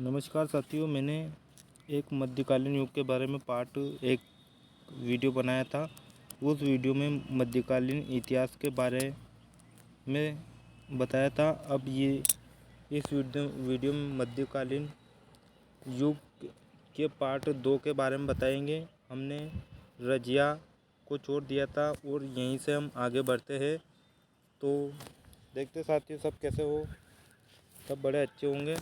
नमस्कार साथियों, मैंने एक मध्यकालीन युग के बारे में पार्ट एक वीडियो बनाया था। उस वीडियो में मध्यकालीन इतिहास के बारे में बताया था। अब ये इस वीडियो में मध्यकालीन युग के पार्ट 2 के बारे में बताएंगे। हमने रजिया को छोड़ दिया था और यहीं से हम आगे बढ़ते हैं। तो देखते साथियों सब कैसे हो, सब बड़े अच्छे होंगे।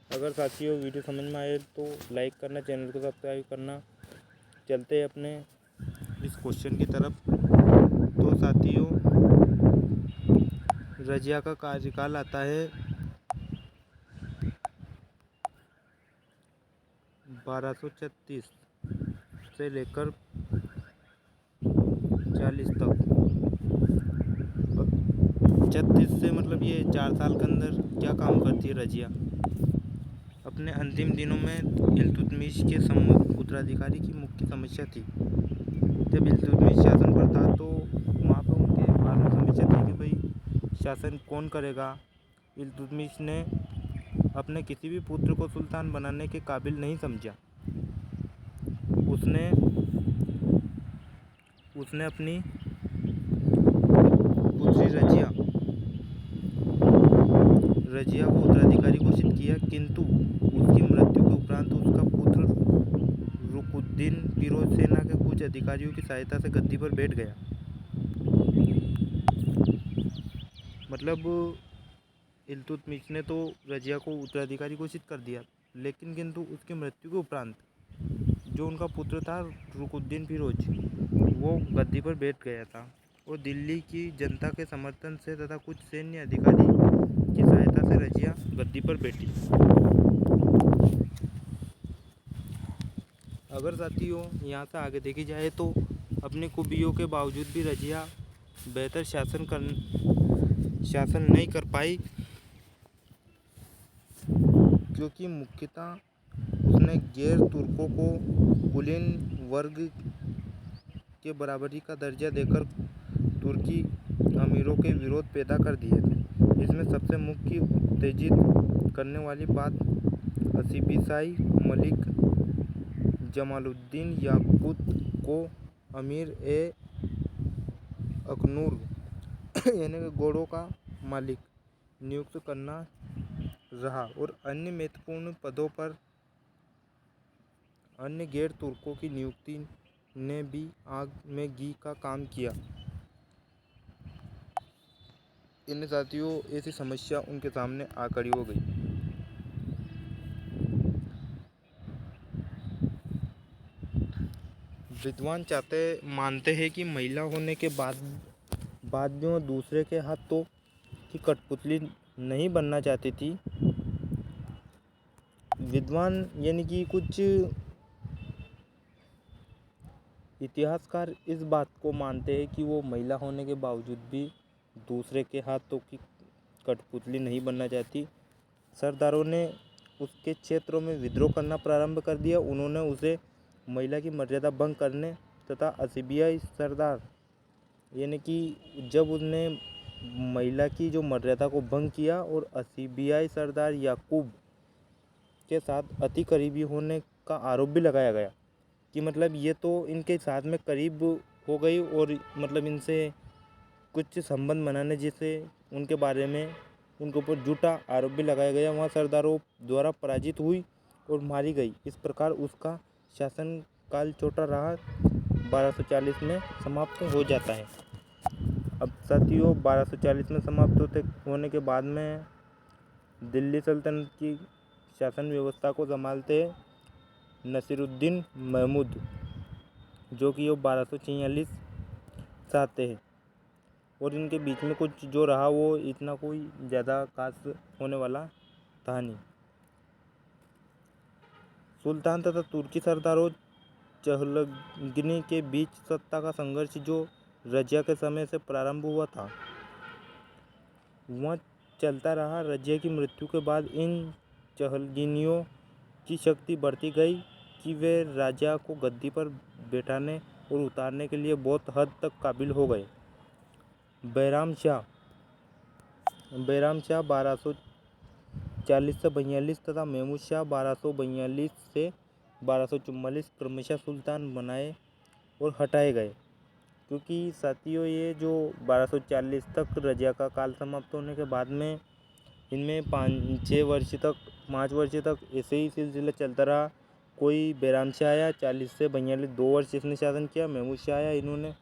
अगर साथियों वीडियो समझ में आए तो लाइक करना, चैनल को सब्सक्राइब करना। चलते हैं अपने इस क्वेश्चन की तरफ। तो साथियों रजिया का कार्यकाल आता है 1236 से लेकर 40 तक। 36 से मतलब ये 4 साल के अंदर क्या काम करती है रजिया। अपने अंतिम दिनों में इल्तुतमिश के सम्मुख उत्तराधिकारी की मुख्य समस्या थी। जब इल्तुतमिश शासन पर था तो वहाँ पर उनके बारे में समस्या थी कि भाई शासन कौन करेगा। इल्तुतमिश ने अपने किसी भी पुत्र को सुल्तान बनाने के काबिल नहीं समझा। उसने अपनी पुत्री रजिया को उत्तराधिकारी घोषित किया, किंतु उसकी मृत्यु के उपरांत उसका पुत्र रुकुद्दीन फिरोज सेना के कुछ अधिकारियों की सहायता से गद्दी पर बैठ गया। मतलब इल्तुतमिश ने तो रजिया को उत्तराधिकारी घोषित कर दिया, लेकिन किंतु उसकी मृत्यु के उपरांत जो उनका पुत्र था रुकुद्दीन फिरोज, वो गद्दी पर बैठ गया था और दिल्ली की जनता के समर्थन से तथा कुछ सैन्य अधिकारी की सहायता से रजिया गद्दी पर बैठी। अगर साथियों यहाँ से आगे देखी जाए तो अपनी खूबियों के बावजूद भी रजिया बेहतर शासन नहीं कर पाई, क्योंकि मुख्यतः उसने गैर तुर्कों को कुलीन वर्ग के बराबरी का दर्जा देकर तुर्की अमीरों के विरोध पैदा कर दिए थे। इसमें सबसे मुख्य उत्तेजित करने वाली बात असीबीशाही मलिक जमालुद्दीन याकूत को अमीर ए अखनूर यानी कि घोड़ों का मालिक नियुक्त करना रहा और अन्य महत्वपूर्ण पदों पर अन्य गैर तुर्कों की नियुक्ति ने भी आग में घी का काम किया। इन साथियों ऐसी समस्या उनके सामने आ खड़ी हो गई। विद्वान मानते हैं कि महिला होने के बाद भी वो दूसरे के हाथों की कठपुतली नहीं बनना चाहती थी। विद्वान यानी कि कुछ इतिहासकार इस बात को मानते हैं कि वो महिला होने के बावजूद भी दूसरे के हाथों की कठपुतली नहीं बनना चाहती। सरदारों ने उसके क्षेत्रों में विद्रोह करना प्रारंभ कर दिया। उन्होंने उसे महिला की मर्यादा भंग करने तथा असीबियाई सरदार यानी कि जब उसने महिला की जो मर्यादा को भंग किया और असीबियाई सरदार याकूब के साथ अति करीबी होने का आरोप भी लगाया गया कि मतलब ये तो इनके साथ में करीब हो गई और मतलब इनसे कुछ संबंध बनाने जिससे उनके बारे में उनके ऊपर झूठा आरोप भी लगाया गया। वहाँ सरदारों द्वारा पराजित हुई और मारी गई। इस प्रकार उसका शासनकाल छोटा रहा 1240 में समाप्त हो जाता है। अब साथियों 1240 में समाप्त होने के बाद में दिल्ली सल्तनत की शासन व्यवस्था को संभालते नसीरुद्दीन महमूद, जो कि वो 1246 से आते हैं और इनके बीच में कुछ जो रहा वो इतना कोई ज़्यादा खास होने वाला था नहीं। सुल्तान तथा तुर्की सरदारों चहलगनी के बीच सत्ता का संघर्ष जो रजिया के समय से प्रारंभ हुआ था वह चलता रहा। रजिया की मृत्यु के बाद इन चहलगनियों की शक्ति बढ़ती गई कि वे राजा को गद्दी पर बैठाने और उतारने के लिए बहुत हद तक काबिल हो गए। बैराम शाह 40 से 42 तथा महमूद शाह 1242 से 1244 क्रमशः सुल्तान बनाए और हटाए गए। क्योंकि साथियों ये जो 1240 तक रजिया का काल समाप्त होने के बाद में इनमें 5 वर्ष तक ऐसे ही सिलसिला चलता रहा। कोई बैराम शाह आया 40 से 42 2 वर्ष इसने शासन किया। महमूद शाह आया, इन्होंने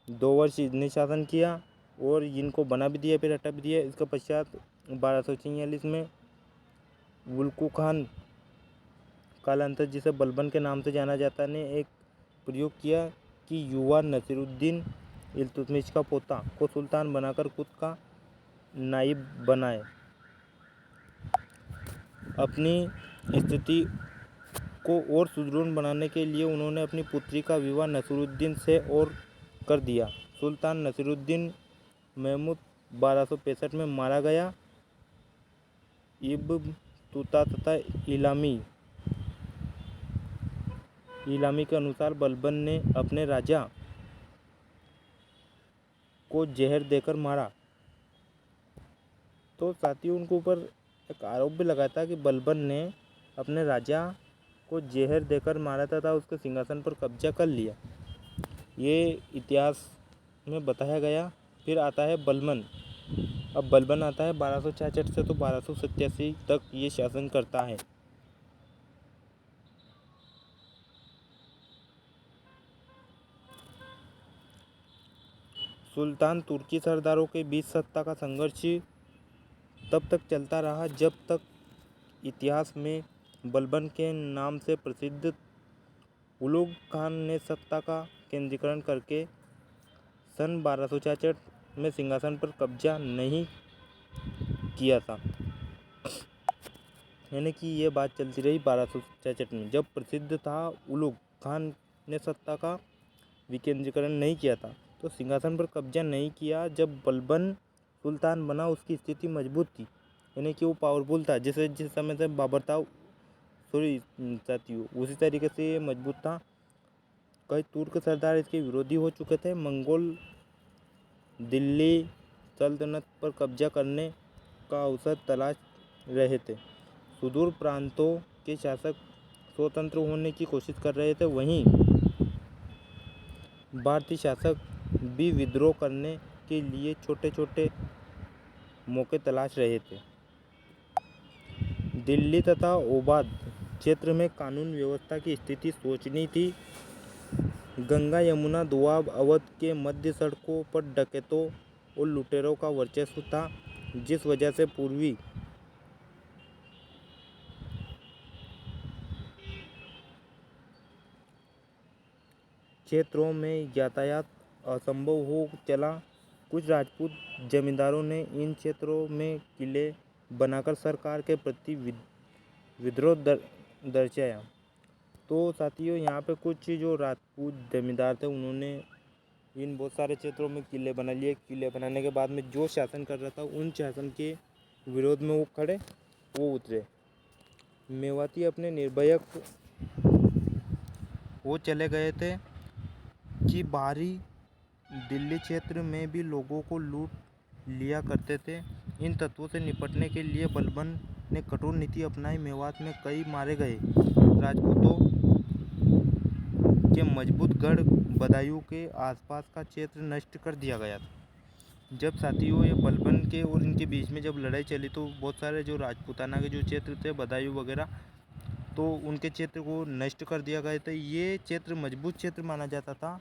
2 वर्ष इन्हें शासन किया और इनको बना भी दिया फिर हटा भी दिया। इसके पश्चात 1246 में वुल्कू खान कालांतर जिसे बलबन के नाम से जाना जाता ने एक प्रयोग किया कि युवा नसीरुद्दीन इल्तुतमिश का पोता को सुल्तान बनाकर खुद का नायब बनाए। अपनी स्थिति को और सुदृढ़ बनाने के लिए उन्होंने अपनी पुत्री का विवाह नसीरुद्दीन से और कर दिया। सुल्तान नसीरुद्दीन महमूद 1265 में मारा गया। इब्न तुता तथा इलामी के अनुसार बलबन ने अपने राजा को जहर देकर मारा। तो साथियों उनके ऊपर एक आरोप भी लगा था कि बलबन ने अपने राजा को जहर देकर मारा तथा उसके सिंहासन पर कब्जा कर लिया। ये इतिहास में बताया गया। फिर आता है बलबन। अब बलबन आता है 1266 से तो 1287 तक ये शासन करता है। सुल्तान तुर्की सरदारों के बीच सत्ता का संघर्ष तब तक चलता रहा जब तक इतिहास में बलबन के नाम से प्रसिद्ध उलुग खान ने सत्ता का केंद्रीकरण करके सन 1266 में सिंहासन पर कब्जा नहीं किया था। यानी कि ये बात चलती रही 1266 में, जब प्रसिद्ध था उलुग खान ने सत्ता का विकेंद्रीकरण नहीं किया था तो सिंहासन पर कब्जा नहीं किया। जब बलबन सुल्तान बना उसकी स्थिति मजबूत थी, यानी कि वो पावरफुल था। जिस समय से बाबर था साथियों उसी तरीके से ये मजबूत था। कई तुर्क सरदार इसके विरोधी हो चुके थे। मंगोल दिल्ली सल्तनत पर कब्जा करने का अवसर तलाश रहे थे। सुदूर प्रांतों के शासक स्वतंत्र होने की कोशिश कर रहे थे। वहीं भारतीय शासक भी विद्रोह करने के लिए छोटे छोटे मौके तलाश रहे थे। दिल्ली तथा औबाद क्षेत्र में कानून व्यवस्था की स्थिति शोचनीय थी। गंगा यमुना दोआब अवध के मध्य सड़कों पर डकैतों और लुटेरों का वर्चस्व था, जिस वजह से पूर्वी क्षेत्रों में यातायात असंभव हो चला। कुछ राजपूत जमींदारों ने इन क्षेत्रों में किले बनाकर सरकार के प्रति विद्रोह दर्शाया। तो साथियों यहाँ पे कुछ जो राजपूत जमींदार थे उन्होंने इन बहुत सारे क्षेत्रों में किले बना लिए। किले बनाने के बाद में जो शासन कर रहा था उन शासन के विरोध में वो उतरे। मेवाती अपने निर्भयक वो चले गए थे कि बाहरी दिल्ली क्षेत्र में भी लोगों को लूट लिया करते थे। इन तत्वों से निपटने के लिए बलबन ने कठोर नीति अपनाई। मेवात में कई मारे गए। राजपूतों के मजबूत गढ़ बदायूं के आसपास का क्षेत्र नष्ट कर दिया गया था। जब साथियों ये बलबन के और इनके बीच में जब लड़ाई चली तो बहुत सारे जो राजपूताना के जो क्षेत्र थे बदायूं वगैरह, तो उनके क्षेत्र को नष्ट कर दिया गया था। ये क्षेत्र मजबूत क्षेत्र माना जाता था।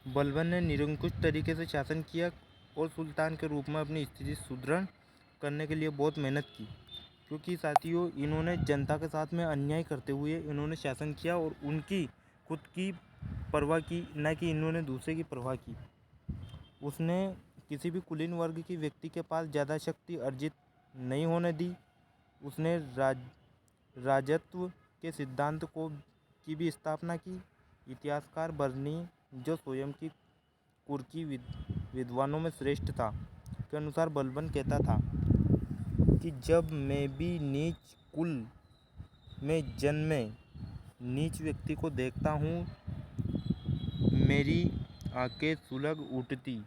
बलबन ने निरंकुश तरीके से शासन किया और सुल्तान के रूप में अपनी स्थिति सुदृढ़ करने के लिए बहुत मेहनत की। क्योंकि साथियों इन्होंने जनता के साथ में अन्याय करते हुए इन्होंने शासन किया और उनकी खुद की परवाह की, न कि इन्होंने दूसरे की परवाह की। उसने किसी भी कुलीन वर्ग की व्यक्ति के पास ज़्यादा शक्ति अर्जित नहीं होने दी। उसने राजत्व के सिद्धांत की भी स्थापना की। इतिहासकार बर्नी, जो स्वयं की कुर्की विद्वानों में श्रेष्ठ था, के अनुसार बलबन कहता था कि जब मैं भी नीच कुल में जन्मे नीच व्यक्ति को देखता हूँ, मेरी आंखें सुलग उठती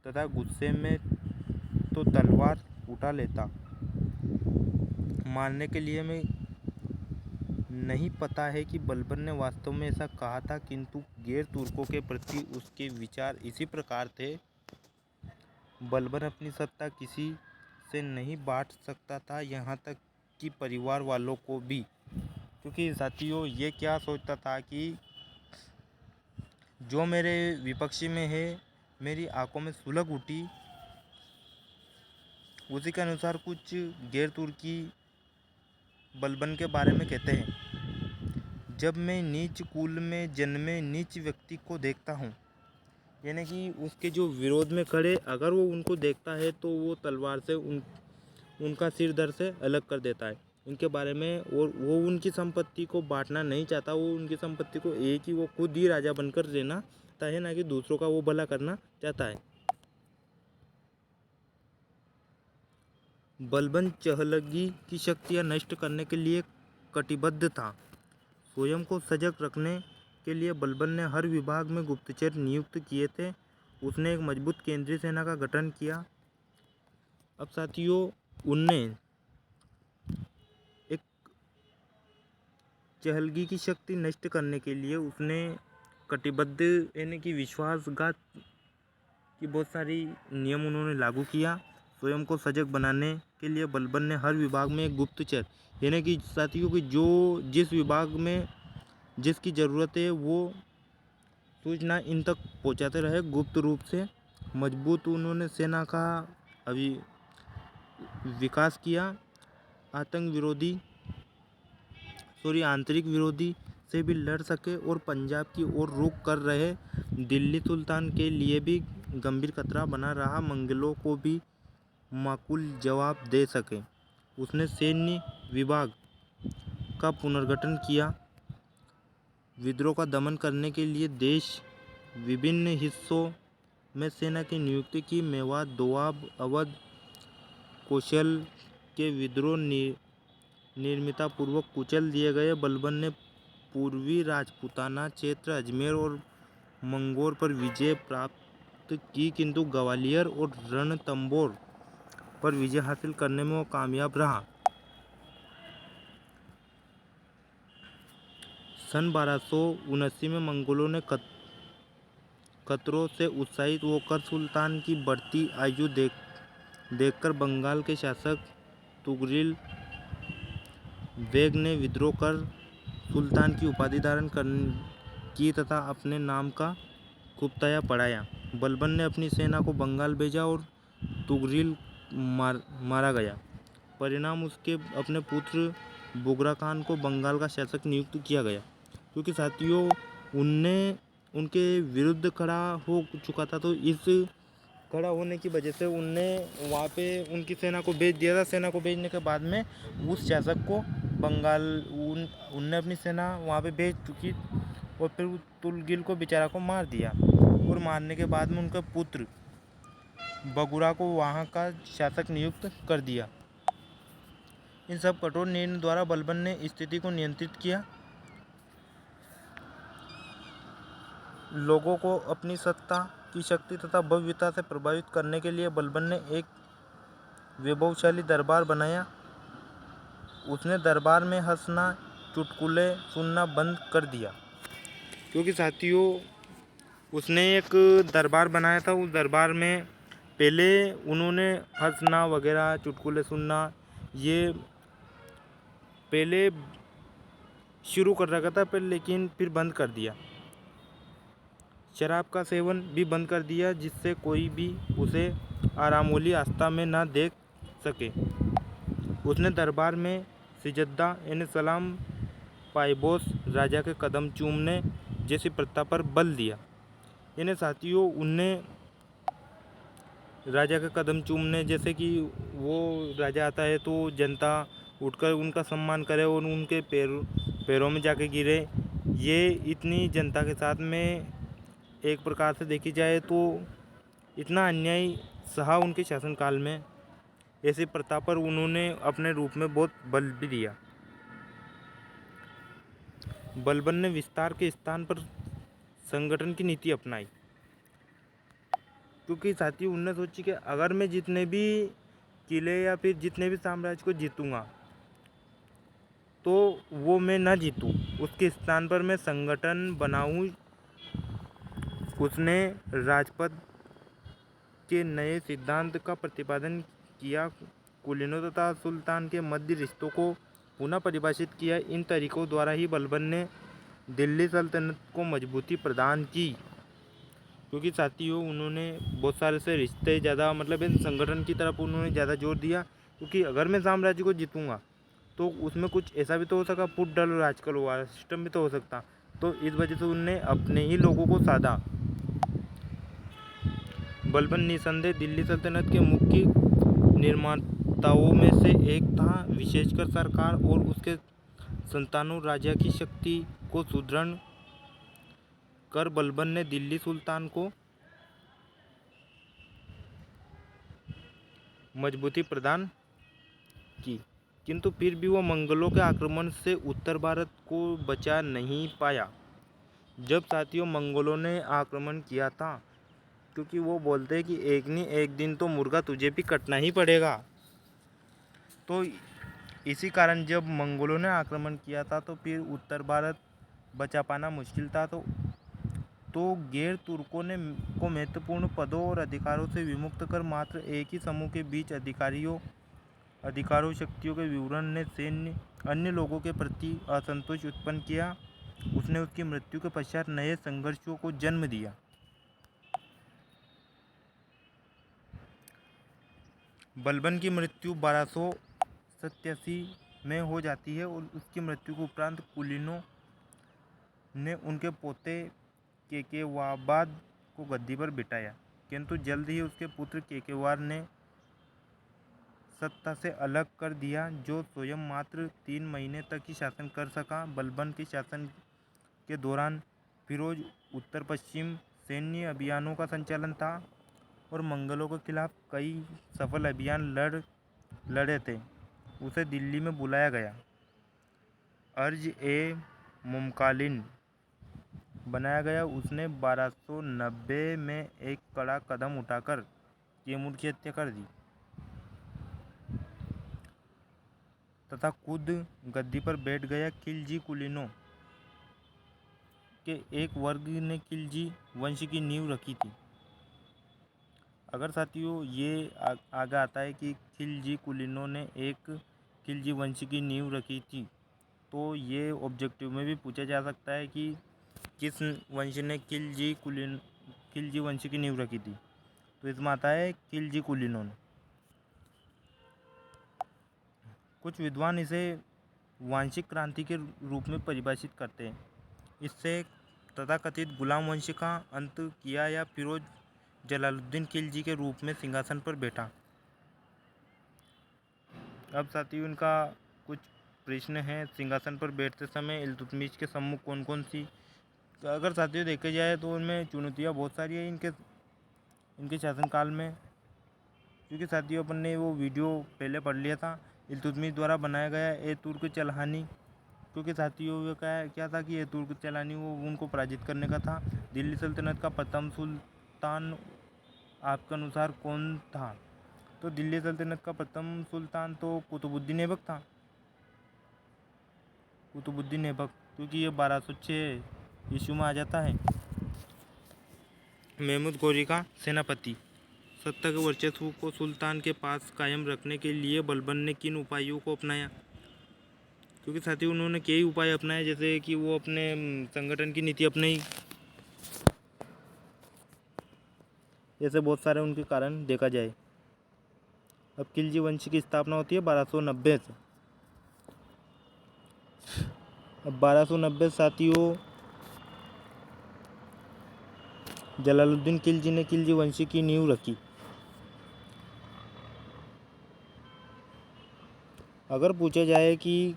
तथा गुस्से में तो तलवार उठा लेता। मारने के लिए मैं नहीं पता है कि बलबन ने वास्तव में ऐसा कहा था, किंतु गैर तुर्कों के प्रति उसके विचार इसी प्रकार थे। बलबन अपनी सत्ता किसी से नहीं बांट सकता था, यहाँ तक कि परिवार वालों को भी, क्योंकि साथियों ये क्या सोचता था कि जो मेरे विपक्षी में है, मेरी आंखों में सुलग उठी, उसी के अनुसार कुछ गैर तुर्की बलबन के बारे में कहते हैं। जब मैं नीच कुल में जन्मे नीच व्यक्ति को देखता हूँ, यानी कि उसके जो विरोध में खड़े, अगर वो उनको देखता है तो वो तलवार से उनका सिर धड़ से अलग कर देता है उनके बारे में। और वो उनकी संपत्ति को बांटना नहीं चाहता, वो उनकी संपत्ति को एक ही वो खुद ही राजा बनकर रहना चाहता है, ना कि दूसरों का वो भला करना चाहता है। बलबन चहलगी की शक्तियाँ नष्ट करने के लिए कटिबद्ध था। स्वयं को सजग रखने के लिए बलबन ने हर विभाग में गुप्तचर नियुक्त किए थे। उसने एक मजबूत केंद्रीय सेना का गठन किया। अब साथियों, उनने एक चहलगी की शक्ति नष्ट करने के लिए उसने कटिबद्ध यानी कि विश्वासघात की बहुत सारी नियम उन्होंने लागू किया। स्वयं को सजग बनाने के लिए बलबन ने हर विभाग में एक गुप्तचर, यानी कि साथियों की जो जिस विभाग में जिसकी ज़रूरत है वो सूचना इन तक पहुंचाते रहे गुप्त रूप से। मजबूत उन्होंने सेना का अभी विकास किया। आंतरिक विरोधी से भी लड़ सके और पंजाब की ओर रुख कर रहे दिल्ली सुल्तान के लिए भी गंभीर खतरा बना रहा मंगलों को भी माकूल जवाब दे सके। उसने सैन्य विभाग का पुनर्गठन किया। विद्रोह का दमन करने के लिए देश विभिन्न हिस्सों में सेना की नियुक्ति की। मेवात, दोआब, अवध, कौशल के विद्रोह निर्मितापूर्वक कुचल दिए गए। बलबन ने पूर्वी राजपूताना क्षेत्र, अजमेर और मंगोर पर विजय प्राप्त की, किंतु ग्वालियर और रणथंभौर पर विजय हासिल करने में वो कामयाब रहा। सन 1279 में मंगोलों ने खतरों से उत्साहित होकर सुल्तान की बढ़ती आयु देखकर बंगाल के शासक तुगरिल बेग ने विद्रोह कर सुल्तान की उपाधि धारण की तथा अपने नाम का कुबताया पढ़ाया। बलबन ने अपनी सेना को बंगाल भेजा और तुगरिल मारा गया। परिणाम उसके अपने पुत्र बुगरा खान को बंगाल का शासक नियुक्त किया गया, क्योंकि साथियों उनके विरुद्ध खड़ा हो चुका था। तो इस खड़ा होने की वजह से उनने वहाँ पे उनकी सेना को भेज दिया था। सेना को भेजने के बाद में उस शासक को उनने अपनी सेना वहाँ पे भेज चुकी और फिर तुगरिल को बेचारा को मार दिया। और मारने के बाद में उनके पुत्र बगुरा को वहाँ का शासक नियुक्त कर दिया। इन सब कठोर निर्णय द्वारा बलबन ने स्थिति को नियंत्रित किया। लोगों को अपनी सत्ता की शक्ति तथा भव्यता से प्रभावित करने के लिए बलबन ने एक वैभवशाली दरबार बनाया। उसने दरबार में हंसना, चुटकुले सुनना बंद कर दिया, क्योंकि साथियों उसने एक दरबार बनाया था। उस दरबार में पहले उन्होंने हंसना वगैरह, चुटकुले सुनना ये पहले शुरू कर रखा था, लेकिन फिर बंद कर दिया। शराब का सेवन भी बंद कर दिया, जिससे कोई भी उसे आरामोली आस्था में ना देख सके। उसने दरबार में सिजद्दा यानी सलाम पायबोस, राजा के कदम चूमने जैसी प्रथा पर बल दिया। यानी साथियों उनने राजा के कदम चूमने, जैसे कि वो राजा आता है तो जनता उठकर उनका सम्मान करे और उनके पैरों में जाके गिरे। ये इतनी जनता के साथ में एक प्रकार से देखी जाए तो इतना अन्याय सहा उनके शासनकाल में। ऐसी प्रथा पर उन्होंने अपने रूप में बहुत बल भी दिया। बलबन ने विस्तार के स्थान पर संगठन की नीति अपनाई। क्योंकि साथियों उनने सोची कि अगर मैं जितने भी किले या फिर जितने भी साम्राज्य को जीतूँगा तो वो मैं ना जीतूँ, उसके स्थान पर मैं संगठन बनाऊँ। उसने राजपद के नए सिद्धांत का प्रतिपादन किया, कुलीनों तथा सुल्तान के मध्य रिश्तों को पुनः परिभाषित किया। इन तरीकों द्वारा ही बलबन ने दिल्ली सल्तनत को मजबूती प्रदान की। क्योंकि साथियों उन्होंने बहुत सारे से रिश्ते ज़्यादा मतलब इन संगठन की तरफ उन्होंने ज़्यादा जोर दिया, क्योंकि अगर मैं साम्राज्य को जीतूँगा तो उसमें कुछ ऐसा भी तो हो सकता, फुट डालो आजकल वाला सिस्टम भी तो हो सकता। तो इस वजह से उनने अपने ही लोगों को साधा। बलबन निसंदेह दिल्ली सल्तनत के मुख्य निर्माताओं में से एक था। विशेषकर सरकार और उसके संतानों राजा की शक्ति को सुदृढ़ कर बलबन ने दिल्ली सुल्तान को मजबूती प्रदान की, किंतु फिर भी वो मंगलों के आक्रमण से उत्तर भारत को बचा नहीं पाया। जब साथियों मंगोलों ने आक्रमण किया था, क्योंकि वो बोलते हैं कि एक नहीं एक दिन तो मुर्गा तुझे भी कटना ही पड़ेगा, तो इसी कारण जब मंगोलों ने आक्रमण किया था तो फिर उत्तर भारत बचा पाना मुश्किल था। तो गैर तुर्कों ने को महत्वपूर्ण पदों और अधिकारों से विमुक्त कर मात्र एक ही समूह के बीच अधिकारों शक्तियों के विवरण ने सैन्य अन्य लोगों के प्रति असंतोष उत्पन्न किया। उसने उसकी मृत्यु के पश्चात नए संघर्षों को जन्म दिया। बलबन की मृत्यु 1287 में हो जाती है और उसकी मृत्यु के उपरांत कुलीनों ने उनके पोते केकेवाबाद को गद्दी पर बिठाया, किंतु जल्द ही उसके पुत्र केकेवार ने सत्ता से अलग कर दिया, जो स्वयं मात्र 3 महीने तक ही शासन कर सका। बलबन के शासन के दौरान फिरोज उत्तर पश्चिम सैन्य अभियानों का संचालन था और मंगलों के खिलाफ कई सफल अभियान लड़े थे। उसे दिल्ली में बुलाया गया, अर्ज ए मुमकालिन बनाया गया। उसने 1290 में एक कड़ा कदम उठाकर तैमूर की हत्या कर दी तथा खुद गद्दी पर बैठ गया। खिलजी कुलीनों के एक वर्ग ने खिलजी वंश की नींव रखी थी। अगर साथियों ये आगे आता है कि खिलजी कुलीनों ने एक खिलजी वंश की नींव रखी थी, तो ये ऑब्जेक्टिव में भी पूछा जा सकता है कि किस वंश ने खिलजी वंश की नींव रखी थी। तो इसमें आता है खिलजी कुलीनों ने। कुछ विद्वान इसे वांशिक क्रांति के रूप में परिभाषित करते हैं। इससे तथाकथित गुलाम वंश का अंत किया या फिरोज जलालुद्दीन खिलजी के रूप में सिंहासन पर बैठा। अब साथियों इनका कुछ प्रश्न हैं। सिंहासन पर बैठते समय इल्तुतमिश के सम्मुख कौन कौन सी, अगर साथियों देखे जाए तो उनमें चुनौतियाँ बहुत सारी है इनके शासनकाल में। क्योंकि साथियों अपन ने वो वीडियो पहले पढ़ लिया था, इल्तुतमिश द्वारा बनाया गया ए तुर्क चलहानी। क्योंकि साथियों वो क्या था कि ये तुर्क चलानी वो उनको पराजित करने का था। दिल्ली सल्तनत का प्रथम सुल्तान आपके अनुसार कौन था? तो दिल्ली सल्तनत का प्रथम सुल्तान तो कुतुबुद्दीन ऐबक था। कुतुबुद्दीन ऐबक, क्योंकि ये 1206 ईस्वी में आ जाता है। महमूद गौरी का सेनापति। सत्ता के वर्चस्व को सुल्तान के पास कायम रखने के लिए बलबन ने किन उपायों को अपनाया? क्योंकि साथियों उन्होंने कई उपाय अपनाए, जैसे कि वो अपने संगठन की नीति अपनाई। ऐसे बहुत सारे उनके कारण देखा जाए। अब खिलजी वंश की स्थापना होती है 1290 से। अब 1290 साथियों जलालुद्दीन खिलजी ने खिलजी वंश की नींव रखी। अगर पूछा जाए कि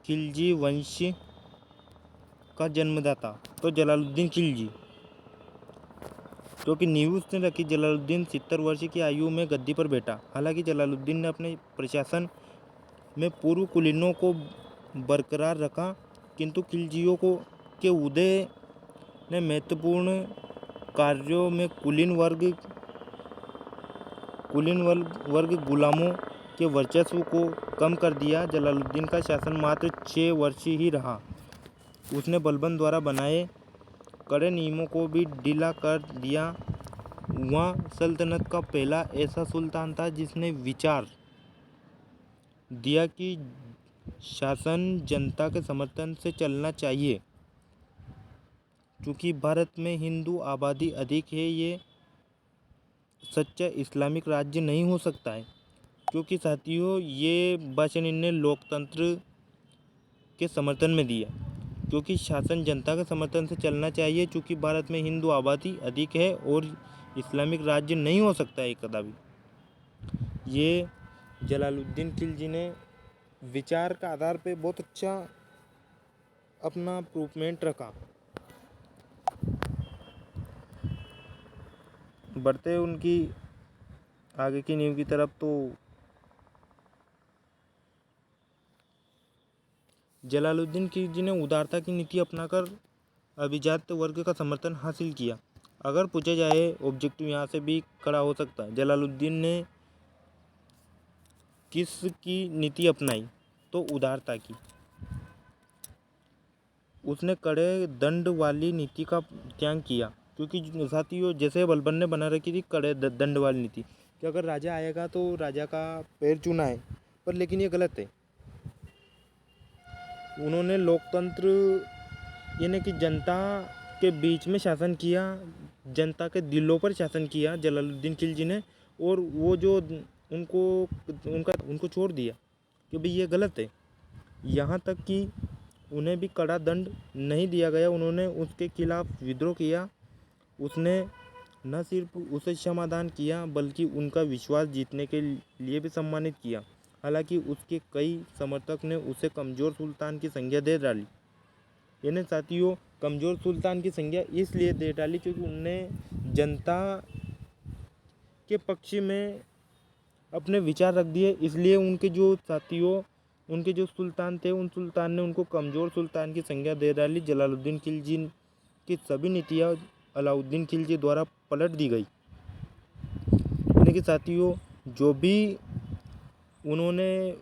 खिलजी वंश का जन्मदाता, तो जलालुद्दीन खिलजी, क्योंकि नींव उसने रखी। जलालुद्दीन 70 वर्ष की आयु में गद्दी पर बैठा। हालांकि जलालुद्दीन ने अपने प्रशासन में पूर्व कुलीनों को बरकरार रखा, किंतु खिलजियों को के उदय ने महत्वपूर्ण कार्यों में कुलीन वर्ग गुलामों के वर्चस्व को कम कर दिया। जलालुद्दीन का शासन मात्र 6 वर्ष ही रहा। उसने बलबन द्वारा बनाए कड़े नियमों को भी ढीला कर दिया। वह सल्तनत का पहला ऐसा सुल्तान था जिसने विचार दिया कि शासन जनता के समर्थन से चलना चाहिए। चूँकि भारत में हिंदू आबादी अधिक है, ये सच्चा इस्लामिक राज्य नहीं हो सकता है। क्योंकि साथियों, ये भाषण इन्हें लोकतंत्र के समर्थन में दिया, क्योंकि शासन जनता के समर्थन से चलना चाहिए। चूँकि भारत में हिंदू आबादी अधिक है और इस्लामिक राज्य नहीं हो सकता है कदापि। ये जलालुद्दीन खिलजी ने विचार का आधार पे बहुत अच्छा अपना प्रूवमेंट रखा। बढ़ते उनकी आगे की नींव की तरफ, तो जलालुद्दीन खिलजी ने उदारता की नीति अपनाकर अभिजात वर्ग का समर्थन हासिल किया। अगर पूछा जाए, ऑब्जेक्टिव यहाँ से भी खड़ा हो सकता है, जलालुद्दीन ने किसकी नीति अपनाई? तो उदारता की। उसने कड़े दंड वाली नीति का त्याग किया। क्योंकि साथियों, जैसे बलबन ने बना रखी थी कड़े दंड वाली नीति कि अगर राजा आएगा तो राजा का पैर चूना है, पर लेकिन ये गलत है। उन्होंने लोकतंत्र यानी कि जनता के बीच में शासन किया, जनता के दिलों पर शासन किया जलालुद्दीन खिलजी ने। और वो जो उनको छोड़ दिया कि भाई ये गलत है। यहाँ तक कि उन्हें भी कड़ा दंड नहीं दिया गया। उन्होंने उसके खिलाफ विद्रोह किया। उसने न सिर्फ उसे समाधान किया, बल्कि उनका विश्वास जीतने के लिए भी सम्मानित किया। हालांकि उसके कई समर्थक ने उसे कमज़ोर सुल्तान की संज्ञा दे डाली। यानी साथियों, कमज़ोर सुल्तान की संज्ञा इसलिए दे डाली क्योंकि उनने जनता के पक्ष में अपने विचार रख दिए। इसलिए उनके जो सुल्तान थे, उन सुल्तान ने उनको कमज़ोर सुल्तान की संज्ञा दे डाली। जलालुद्दीन खिलजी की सभी नीतियाँ अलाउद्दीन खिलजी द्वारा पलट दी गई। यानी कि साथियों, जो भी उन्होंने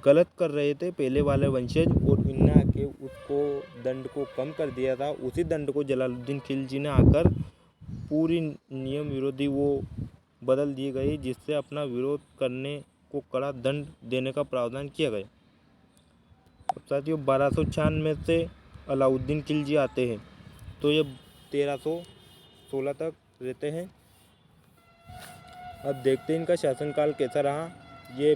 गलत कर रहे थे पहले वाले वंशज, और इनने आके उसको दंड को कम कर दिया था, उसी दंड को जलालुद्दीन खिलजी ने आकर पूरी नियम विरोधी वो बदल दिए गए, जिससे अपना विरोध करने को कड़ा दंड देने का प्रावधान किया गया। अब साथियों, 1296 से अलाउद्दीन खिलजी आते हैं, तो ये 1316 तक रहते हैं। अब देखते हैं इनका शासनकाल कैसा रहा। ये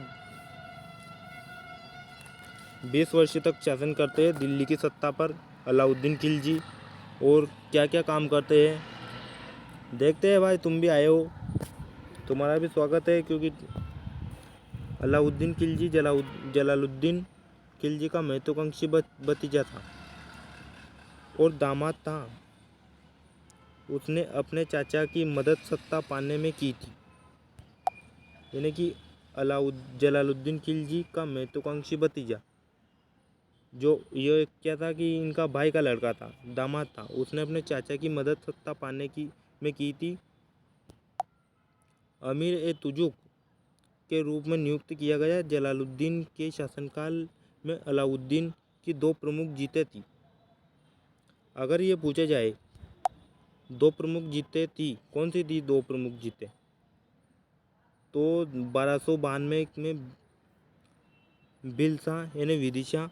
20 वर्ष तक शासन करते हैं दिल्ली की सत्ता पर अलाउद्दीन खिलजी, और क्या क्या काम करते हैं देखते हैं। भाई, तुम भी आए हो, तुम्हारा भी स्वागत है। क्योंकि अलाउद्दीन खिलजी जलालुद्दीन खिलजी का महत्वाकांक्षी भतीजा था और दामाद था। उसने अपने चाचा की मदद सत्ता पाने में की थी। यानी कि जलालुद्दीन खिलजी का महत्वाकांक्षी भतीजा, जो ये क्या था कि इनका भाई का लड़का था, दामाद था, उसने अपने चाचा की मदद सत्ता पाने में की थी। अमीर ए तुजुक के रूप में नियुक्त किया गया। जलालुद्दीन के शासनकाल में अलाउद्दीन की 2 प्रमुख जीतें थी। अगर ये पूछा जाए 2 प्रमुख जीतें थी, कौन सी थी 2 प्रमुख जीतें? तो 1292 में बिलसा यानी विदिशा,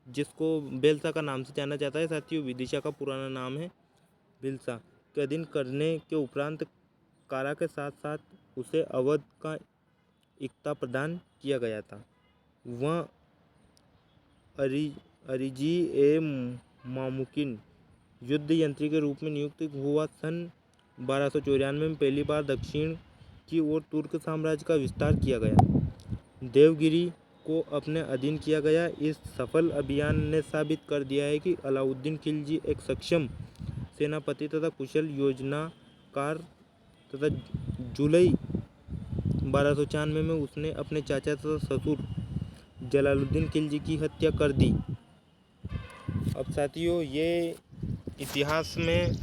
जिसको बेलसा का नाम से जाना जाता है साथियों, विदिशा का पुराना नाम है बिलसा, के अधीन करने के उपरांत कारा के साथ साथ उसे अवध का इक्ता प्रदान किया गया था। वह अरिजी ए मामुकिन युद्ध यंत्री के रूप में नियुक्त हुआ। सन 1294 में पहली बार दक्षिण की ओर तुर्क साम्राज्य का विस्तार किया गया। देवगिरी को अपने अधीन किया गया। इस सफल अभियान ने साबित कर दिया है कि अलाउद्दीन खिलजी एक सक्षम सेनापति तथा कुशल योजनाकार तथा जुलाई 1296 में उसने अपने चाचा तथा ससुर जलालुद्दीन खिलजी की हत्या कर दी। अब साथियों, ये इतिहास में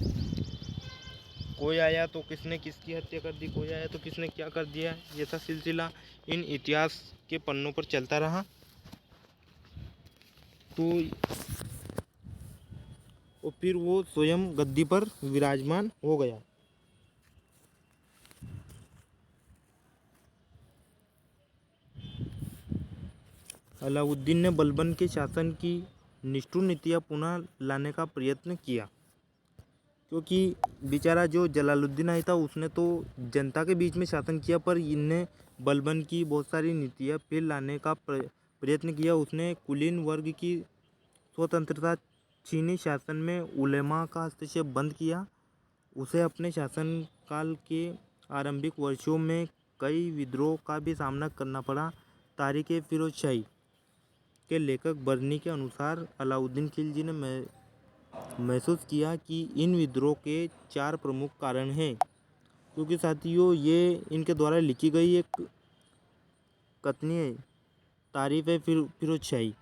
कोई आया तो किसने किसकी हत्या कर दी, कोई आया तो किसने क्या कर दिया, ये सब सिलसिला इन इतिहास के पन्नों पर चलता रहा। तो और फिर वो स्वयं गद्दी पर विराजमान हो गया। अलाउद्दीन ने बलबन के शासन की निष्ठुर नीतियाँ पुनः लाने का प्रयत्न किया, क्योंकि बेचारा जो जलालुद्दीन आया था उसने तो जनता के बीच में शासन किया, पर इनने बलबन की बहुत सारी नीतियाँ फिर लाने का प्रयत्न किया। उसने कुलीन वर्ग की स्वतंत्रता छीनी, शासन में उलेमा का हस्तक्षेप बंद किया। उसे अपने शासनकाल के आरंभिक वर्षों में कई विद्रोह का भी सामना करना पड़ा। तारीख़-ए-फ़िरोज़शाही के लेखक बर्नी के अनुसार अलाउद्दीन खिलजी ने महसूस किया कि इन विद्रोह के 4 प्रमुख कारण हैं, क्योंकि साथियों ये इनके द्वारा लिखी गई एक कथनी है, तारीख़-ए-फ़िरोज़शाही।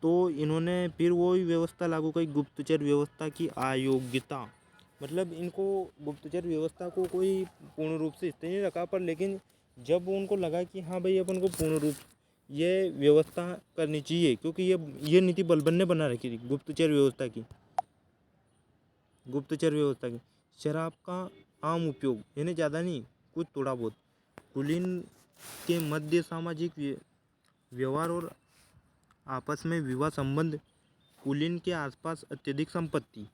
तो इन्होंने फिर वही व्यवस्था लागू की, गुप्तचर व्यवस्था की अयोग्यता। मतलब इनको गुप्तचर व्यवस्था को कोई पूर्ण रूप से स्थिर नहीं रखा, पर लेकिन जब उनको लगा कि हाँ भाई अपन को पूर्ण रूप ये व्यवस्था करनी चाहिए, क्योंकि ये नीति बलबन ने बना रखी थी गुप्तचर व्यवस्था की। शराब का आम उपयोग, यानी ज़्यादा नहीं, कुछ थोड़ा बहुत। कुलीन के मध्य सामाजिक व्यवहार और आपस में विवाह संबंध। कुलीन के आसपास अत्यधिक संपत्ति,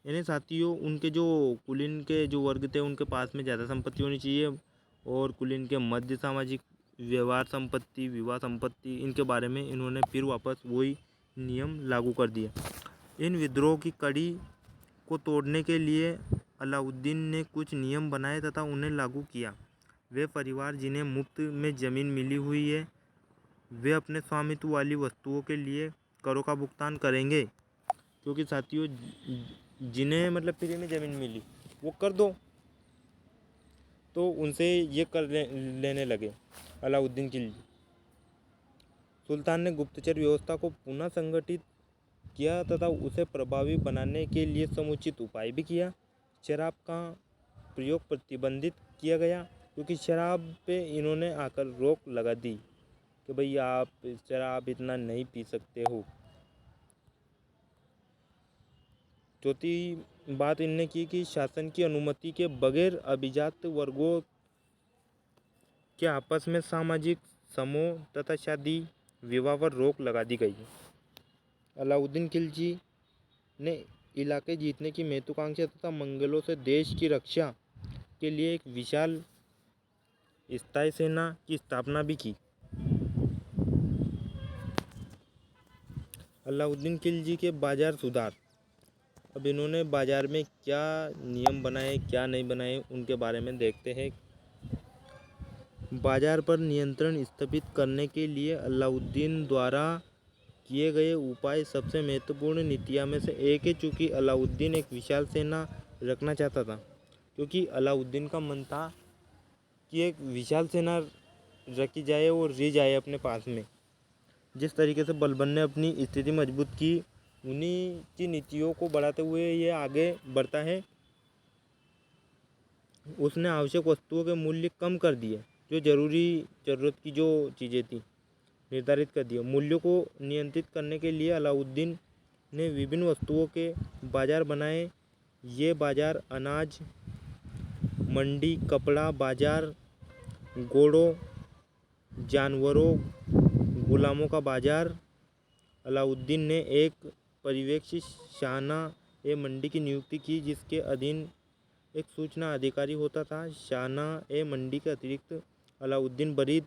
यानी साथियों उनके जो कुलीन के जो वर्ग थे उनके पास में ज़्यादा संपत्ति होनी चाहिए। और कुलीन के मध्य सामाजिक व्यवहार संपत्ति, विवाह संपत्ति, इनके बारे में इन्होंने फिर वापस वही नियम लागू कर दिए। इन विद्रोह की कड़ी को तोड़ने के लिए अलाउद्दीन ने कुछ नियम बनाए तथा उन्हें लागू किया। वे परिवार जिन्हें मुफ्त में ज़मीन मिली हुई है, वे अपने स्वामित्व वाली वस्तुओं के लिए करों का भुगतान करेंगे, क्योंकि साथियों जिन्हें मतलब फ्री में ज़मीन मिली वो कर दो, तो उनसे ये कर लेने लगे अलाउद्दीन खिलजी। सुल्तान ने गुप्तचर व्यवस्था को पुनः संगठित किया तथा उसे प्रभावी बनाने के लिए समुचित उपाय भी किया। शराब का प्रयोग प्रतिबंधित किया गया, क्योंकि शराब पे इन्होंने आकर रोक लगा दी कि भाई आप शराब इतना नहीं पी सकते हो। चौथी बात इनने की कि शासन की अनुमति के बगैर अभिजात वर्गों के आपस में सामाजिक समूह तथा शादी विवाह पर रोक लगा दी गई। अलाउद्दीन खिलजी ने इलाके जीतने की महत्वाकांक्षा तथा मंगलों से देश की रक्षा के लिए एक विशाल स्थायी सेना की स्थापना भी की। अलाउद्दीन खिलजी के बाजार सुधार। अब इन्होंने बाजार में क्या नियम बनाए, क्या नहीं बनाए, उनके बारे में देखते हैं। बाजार पर नियंत्रण स्थापित करने के लिए अलाउद्दीन द्वारा किए गए उपाय सबसे महत्वपूर्ण नीतियों में से एक है। चूँकि अलाउद्दीन एक विशाल सेना रखना चाहता था, क्योंकि अलाउद्दीन का मन था कि एक विशाल सेना रखी जाए और रह जाए अपने पास में। जिस तरीके से बलबन ने अपनी स्थिति मजबूत की, उन्हीं की नीतियों को बढ़ाते हुए ये आगे बढ़ता है। उसने आवश्यक वस्तुओं के मूल्य कम कर दिए, जो ज़रूरत की जो चीज़ें थी निर्धारित कर दिए। मूल्यों को नियंत्रित करने के लिए अलाउद्दीन ने विभिन्न वस्तुओं के बाजार बनाए। ये बाजार अनाज मंडी, कपड़ा बाजार, घोड़ों, जानवरों, गुलामों का बाजार। अलाउद्दीन ने एक पर्यवेक्षी शाहना मंडी की नियुक्ति की, जिसके अधीन एक सूचना अधिकारी होता था। शाहना मंडी के अतिरिक्त अलाउद्दीन बरीद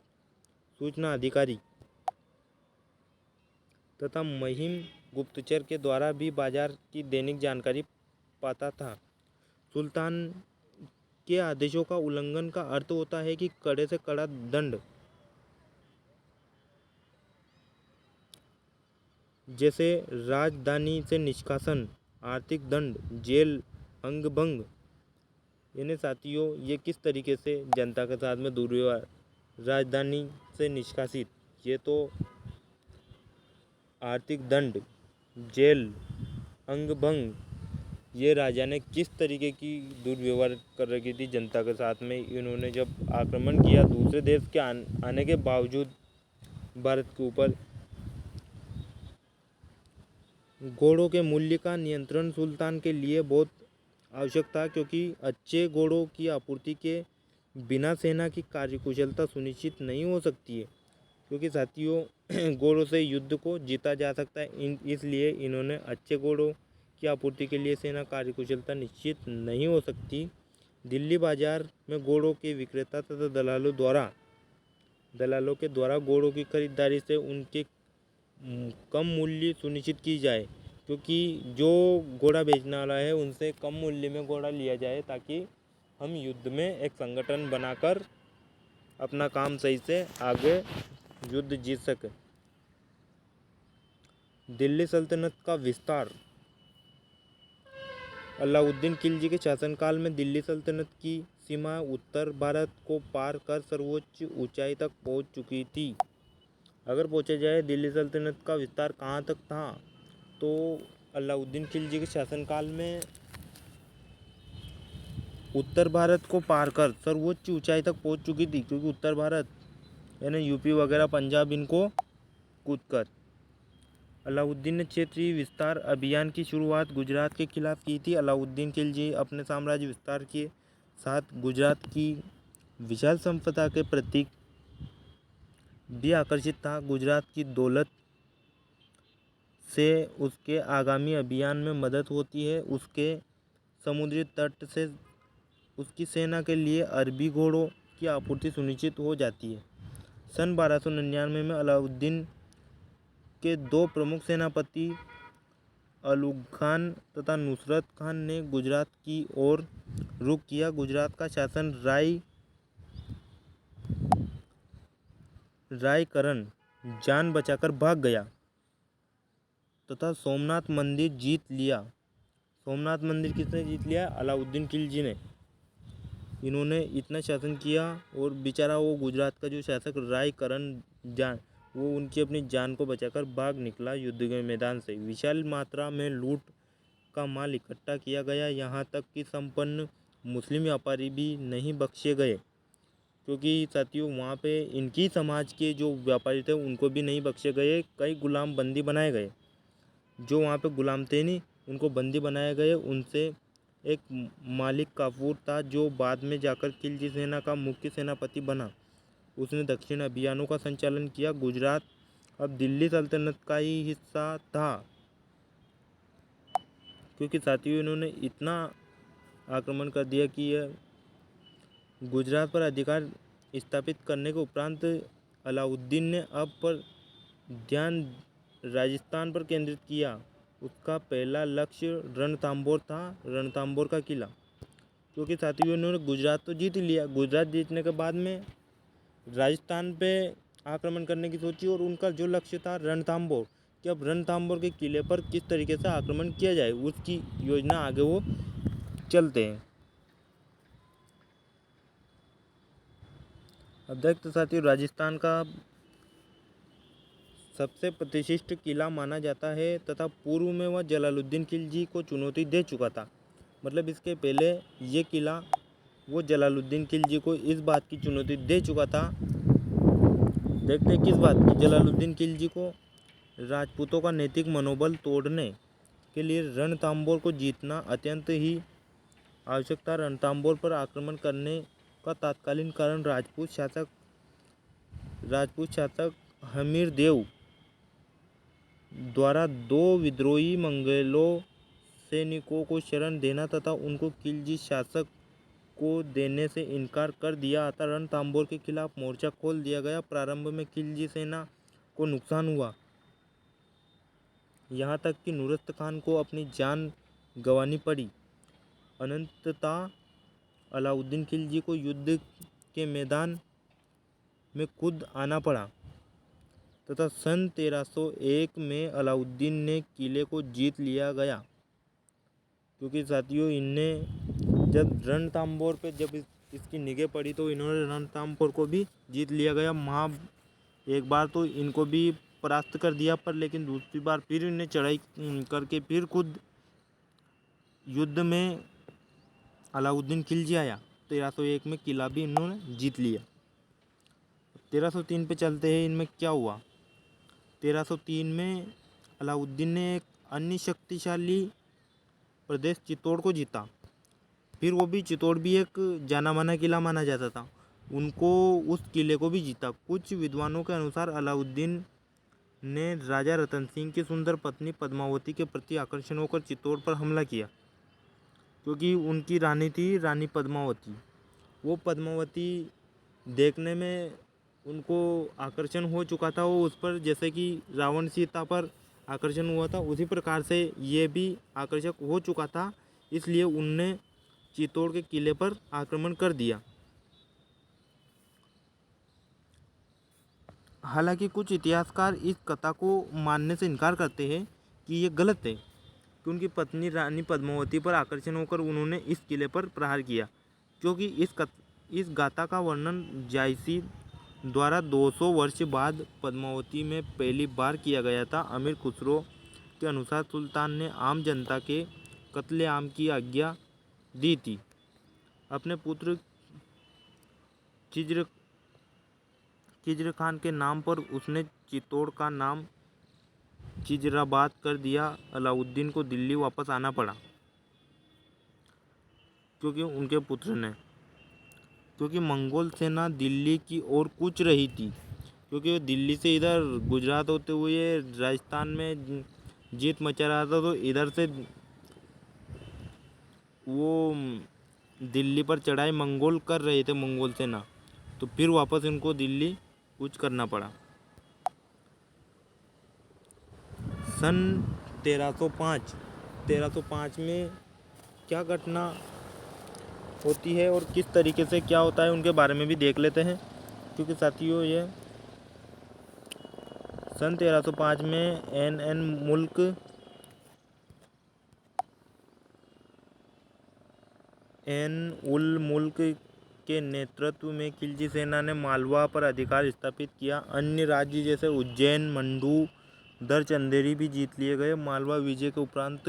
सूचना अधिकारी तथा मुहिम गुप्तचर के द्वारा भी बाजार की दैनिक जानकारी पाता था। सुल्तान के आदेशों का उल्लंघन का अर्थ होता है कि कड़े से कड़ा दंड, जैसे राजधानी से निष्कासन, आर्थिक दंड, जेल, अंगभंग। यानी साथियों ये किस तरीके से जनता के साथ में दुर्व्यवहार, राजधानी से निष्कासित, ये तो आर्थिक दंड, जेल, अंगभंग, ये राजा ने किस तरीके की दुर्व्यवहार कर रखी थी जनता के साथ में। इन्होंने जब आक्रमण किया दूसरे देश के आने के बावजूद भारत के ऊपर, घोड़ों के मूल्य का नियंत्रण सुल्तान के लिए बहुत आवश्यक था, क्योंकि अच्छे घोड़ों की आपूर्ति के बिना सेना की कार्यकुशलता सुनिश्चित नहीं हो सकती है। क्योंकि साथियों घोड़ों से युद्ध को जीता जा सकता है, इसलिए इन्होंने अच्छे घोड़ों की आपूर्ति के लिए सेना कार्यकुशलता निश्चित नहीं हो सकती। दिल्ली बाजार में घोड़ों के विक्रेता तथा दलालों के द्वारा घोड़ों की खरीदारी से उनके कम मूल्य सुनिश्चित की जाए, क्योंकि जो घोड़ा बेचने वाला है उनसे कम मूल्य में घोड़ा लिया जाए, ताकि हम युद्ध में एक संगठन बनाकर अपना काम सही से आगे युद्ध जीत सके। दिल्ली सल्तनत का विस्तार। अलाउद्दीन खिलजी के शासनकाल में दिल्ली सल्तनत की सीमा उत्तर भारत को पार कर सर्वोच्च ऊंचाई तक पहुंच चुकी थी। अगर पूछा जाए दिल्ली सल्तनत का विस्तार कहाँ तक था, तो अलाउद्दीन खिलजी के शासनकाल में उत्तर भारत को पार कर सर्वोच्च ऊंचाई तक पहुंच चुकी थी, क्योंकि उत्तर भारत यानी यूपी वगैरह पंजाब इनको कूदकर। अलाउद्दीन ने क्षेत्रीय विस्तार अभियान की शुरुआत गुजरात के खिलाफ की थी। अलाउद्दीन खिलजी अपने साम्राज्य विस्तार के साथ गुजरात की विशाल संपदा के प्रतीक भी आकर्षित था। गुजरात की दौलत से उसके आगामी अभियान में मदद होती है। उसके समुद्री तट से उसकी सेना के लिए अरबी घोड़ों की आपूर्ति सुनिश्चित हो जाती है। सन 1299 में अलाउद्दीन के दो प्रमुख सेनापति अलुग खान तथा नुसरत खान ने गुजरात की ओर रुख किया। गुजरात का शासन रायकरण जान बचाकर भाग गया तथा सोमनाथ मंदिर जीत लिया। सोमनाथ मंदिर किसने जीत लिया? अलाउद्दीन खिलजी ने। इन्होंने इतना शासन किया और बेचारा वो गुजरात का जो शासक रायकरण जान, वो उनकी अपनी जान को बचाकर भाग निकला युद्ध के मैदान से। विशाल मात्रा में लूट का माल इकट्ठा किया गया, यहाँ तक कि संपन्न मुस्लिम व्यापारी भी नहीं बख्शे गए, क्योंकि साथियों वहाँ पे इनकी समाज के जो व्यापारी थे उनको भी नहीं बख्शे गए। कई गुलाम बंदी बनाए गए, जो वहाँ पे गुलाम थे नहीं उनको बंदी बनाए गए। उनसे एक मालिक काफूर था, जो बाद में जाकर खिलजी सेना का मुख्य सेनापति बना। उसने दक्षिण अभियानों का संचालन किया। गुजरात अब दिल्ली सल्तनत का ही हिस्सा था, क्योंकि साथियों इन्होंने इतना आक्रमण कर दिया कि यह गुजरात पर अधिकार स्थापित करने के उपरांत अलाउद्दीन ने अब पर ध्यान राजस्थान पर केंद्रित किया। उसका पहला लक्ष्य रणथंभौर था, रणथंभौर का किला, क्योंकि साथियों उन्होंने गुजरात तो जीत लिया। गुजरात जीतने के बाद में राजस्थान पे आक्रमण करने की सोची और उनका जो लक्ष्य था रणथंभौर, कि अब रणथंभौर के किले पर किस तरीके से आक्रमण किया जाए, उसकी योजना आगे वो चलते हैं। अब देखते साथियों राजस्थान का सबसे प्रतिष्ठित किला माना जाता है तथा पूर्व में वह जलालुद्दीन खिलजी को चुनौती दे चुका था। मतलब इसके पहले ये किला वो जलालुद्दीन खिलजी को इस बात की चुनौती दे चुका था। देखते हैं किस बात की। जलालुद्दीन खिलजी को राजपूतों का नैतिक मनोबल तोड़ने के लिए रणथंभौर को जीतना अत्यंत ही आवश्यक था। रणथंभौर पर आक्रमण करने का तत्कालीन कारण राजपूत शासक हमीर देव द्वारा दो विद्रोही मंगलों सैनिकों को शरण देना तथा उनको खिलजी शासक को देने से इनकार कर दिया अतः रणथंभौर के खिलाफ मोर्चा खोल दिया गया। प्रारंभ में खिलजी सेना को नुकसान हुआ, यहाँ तक कि नुसरत खान को अपनी जान गंवानी पड़ी। अनंततः अलाउद्दीन खिलजी को युद्ध के मैदान में खुद आना पड़ा तथा सन 1301 में अलाउद्दीन ने किले को जीत लिया गया, क्योंकि साथियों इनने जब रणथंभौर पे जब इसकी निगाह पड़ी तो इन्होंने रणथंभौर को भी जीत लिया गया। एक बार तो इनको भी परास्त कर दिया, पर लेकिन दूसरी बार फिर इन्हें चढ़ाई करके फिर खुद युद्ध में अलाउद्दीन खिलजी आया। 1301 में किला भी इन्होंने जीत लिया। 1303 पे चलते हैं, इनमें क्या हुआ। 1303 में अलाउद्दीन ने एक अन्य शक्तिशाली प्रदेश चित्तौड़ को जीता। फिर वो भी चित्तौड़ भी एक जाना माना किला माना जाता था, उनको उस किले को भी जीता। कुछ विद्वानों के अनुसार अलाउद्दीन ने राजा रतन सिंह की सुंदर पत्नी पद्मावती के प्रति आकर्षण होकर चित्तौड़ पर हमला किया, क्योंकि उनकी रानी थी रानी पद्मावती। वो पद्मावती देखने में उनको आकर्षण हो चुका था, वो उस पर जैसे कि रावण सीता पर आकर्षण हुआ था, उसी प्रकार से ये भी आकर्षक हो चुका था। इसलिए उनने चित्तौड़ के किले पर आक्रमण कर दिया। हालांकि कुछ इतिहासकार इस कथा को मानने से इनकार करते हैं कि ये गलत है कि उनकी पत्नी रानी पद्मावती पर आकर्षण होकर उन्होंने इस किले पर प्रहार किया, क्योंकि इस गाथा का वर्णन जायसी द्वारा 200 वर्ष बाद पद्मावती में पहली बार किया गया था। अमीर खुसरो के अनुसार सुल्तान ने आम जनता के कत्लेआम की आज्ञा दी थी। अपने पुत्र खिज्र खान के नाम पर उसने चित्तौड़ का नाम खिजराबाद कर दिया। अलाउद्दीन को दिल्ली वापस आना पड़ा क्योंकि मंगोल सेना दिल्ली की ओर कूच रही थी, क्योंकि वो दिल्ली से इधर गुजरात होते हुए राजस्थान में जीत मचा रहा था, तो इधर से वो दिल्ली पर चढ़ाई मंगोल कर रहे थे, मंगोल सेना, तो फिर वापस इनको दिल्ली कूच करना पड़ा। सन 1305 में क्या घटना होती है और किस तरीके से क्या होता है उनके बारे में भी देख लेते हैं, क्योंकि साथियों ये सन 1305 में एन उल मुल्क के नेतृत्व में खिलजी सेना ने मालवा पर अधिकार स्थापित किया। अन्य राज्य जैसे उज्जैन, मंडू, दर्ज अंधेरी भी जीत लिए गए। मालवा विजय के उपरांत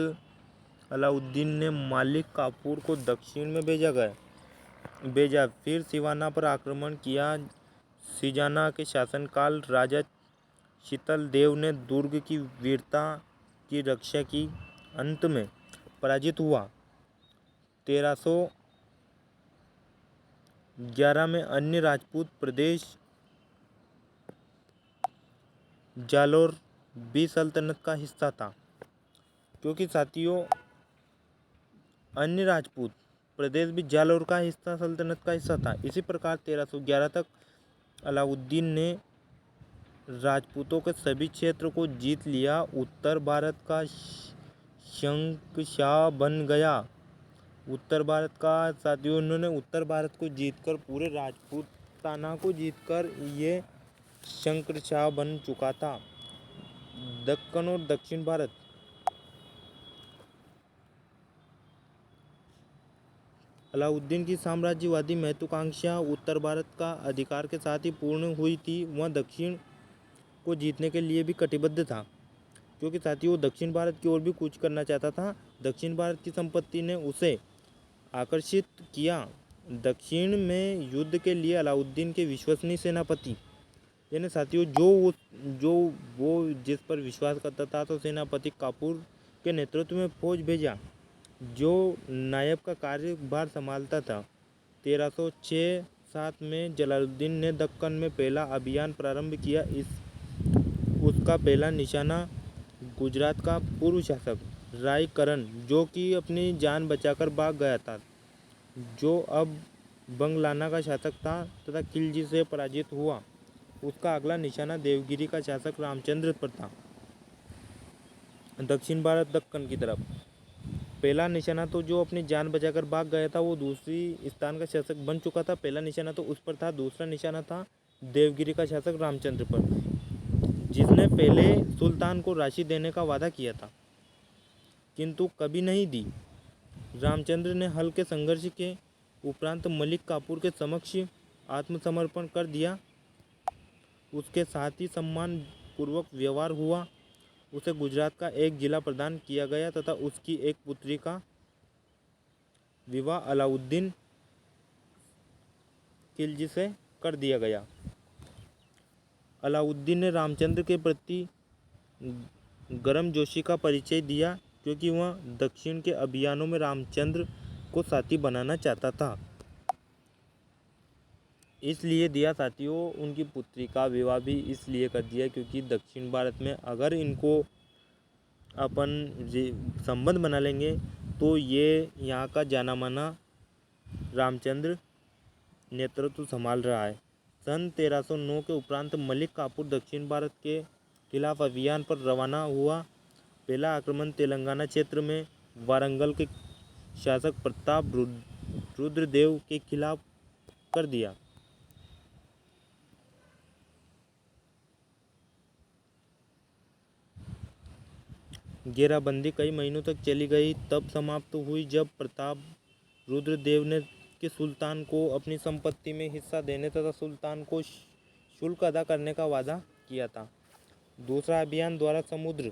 अलाउद्दीन ने मालिक काफूर को दक्षिण में भेजा। फिर सिवाना पर आक्रमण किया। सिजाना के शासनकाल राजा शीतल देव ने दुर्ग की वीरता की रक्षा की, अंत में पराजित हुआ। 1311 में अन्य राजपूत प्रदेश जालोर भी सल्तनत का हिस्सा था, क्योंकि साथियों अन्य राजपूत प्रदेश भी जालोर का हिस्सा सल्तनत का हिस्सा था। इसी प्रकार 1311 तक अलाउद्दीन ने राजपूतों के सभी क्षेत्र को जीत लिया। उत्तर भारत का शंखशाह बन गया। उत्तर भारत का साथियों उन्होंने उत्तर भारत को जीतकर, पूरे राजपूताना को जीतकर ये शंखशाह बन चुका था। दक्कन और दक्षिण भारत, अलाउद्दीन की साम्राज्यवादी महत्वाकांक्षा उत्तर भारत का अधिकार के साथ ही पूर्ण हुई थी। वह दक्षिण को जीतने के लिए भी कटिबद्ध था, क्योंकि साथ ही वो दक्षिण भारत की ओर भी कूच करना चाहता था। दक्षिण भारत की संपत्ति ने उसे आकर्षित किया। दक्षिण में युद्ध के लिए अलाउद्दीन के विश्वसनीय सेनापति, यानी साथियों जो वो जिस पर विश्वास करता था, तो सेनापति काफूर के नेतृत्व में फौज भेजा, जो नायब का कार्यभार संभालता था। 1306-7 में जलालुद्दीन ने दक्कन में पहला अभियान प्रारंभ किया। उसका पहला निशाना गुजरात का पूर्व शासक राय करण, जो कि अपनी जान बचाकर भाग गया था, जो अब बंगलाना का शासक था तथा खिलजी से पराजित हुआ। उसका अगला निशाना देवगिरी का शासक रामचंद्र पर था, दक्षिण भारत दक्कन की तरफ। पहला निशाना तो जो अपनी जान बचाकर भाग गया था, वो दूसरी स्थान का शासक बन चुका था। पहला निशाना तो उस पर था, दूसरा निशाना था देवगिरी का शासक रामचंद्र पर, जिसने पहले सुल्तान को राशि देने का वादा किया था, किंतु कभी नहीं दी। रामचंद्र ने हल्के संघर्ष के उपरांत मलिक काफूर के समक्ष आत्मसमर्पण कर दिया। उसके साथ ही सम्मान पूर्वक व्यवहार हुआ। उसे गुजरात का एक जिला प्रदान किया गया तथा उसकी एक पुत्री का विवाह अलाउद्दीन खिलजी से कर दिया गया। अलाउद्दीन ने रामचंद्र के प्रति गर्मजोशी का परिचय दिया क्योंकि वह दक्षिण के अभियानों में रामचंद्र को साथी बनाना चाहता था। इसलिए दिया साथियों, उनकी पुत्री का विवाह भी इसलिए कर दिया क्योंकि दक्षिण भारत में अगर इनको अपन संबंध बना लेंगे तो ये यहाँ का जाना माना रामचंद्र नेतृत्व संभाल रहा है। सन 1309 के उपरांत मलिक काफूर दक्षिण भारत के खिलाफ अभियान पर रवाना हुआ। पहला आक्रमण तेलंगाना क्षेत्र में वारंगल के शासक प्रताप रुद्रदेव के खिलाफ कर दिया। घेराबंदी कई महीनों तक चली गई, तब समाप्त हुई जब प्रताप रुद्रदेव ने कि सुल्तान को अपनी संपत्ति में हिस्सा देने तथा सुल्तान को शुल्क अदा करने का वादा किया था। दूसरा अभियान द्वारा समुद्र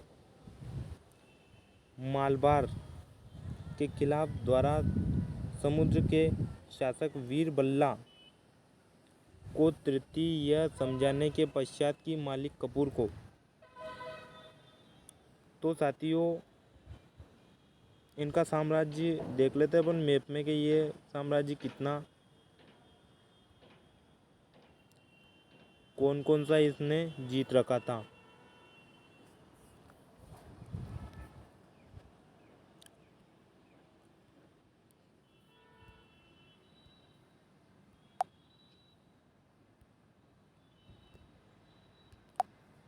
मालबार के खिलाफ द्वारा समुद्र के शासक वीर बल्ला को तृतीय यह समझाने के पश्चात कि मालिक कपूर को। तो साथियों, इनका साम्राज्य देख लेते हैं अपन मैप में कि ये साम्राज्य कितना कौन कौन सा इसने जीत रखा था।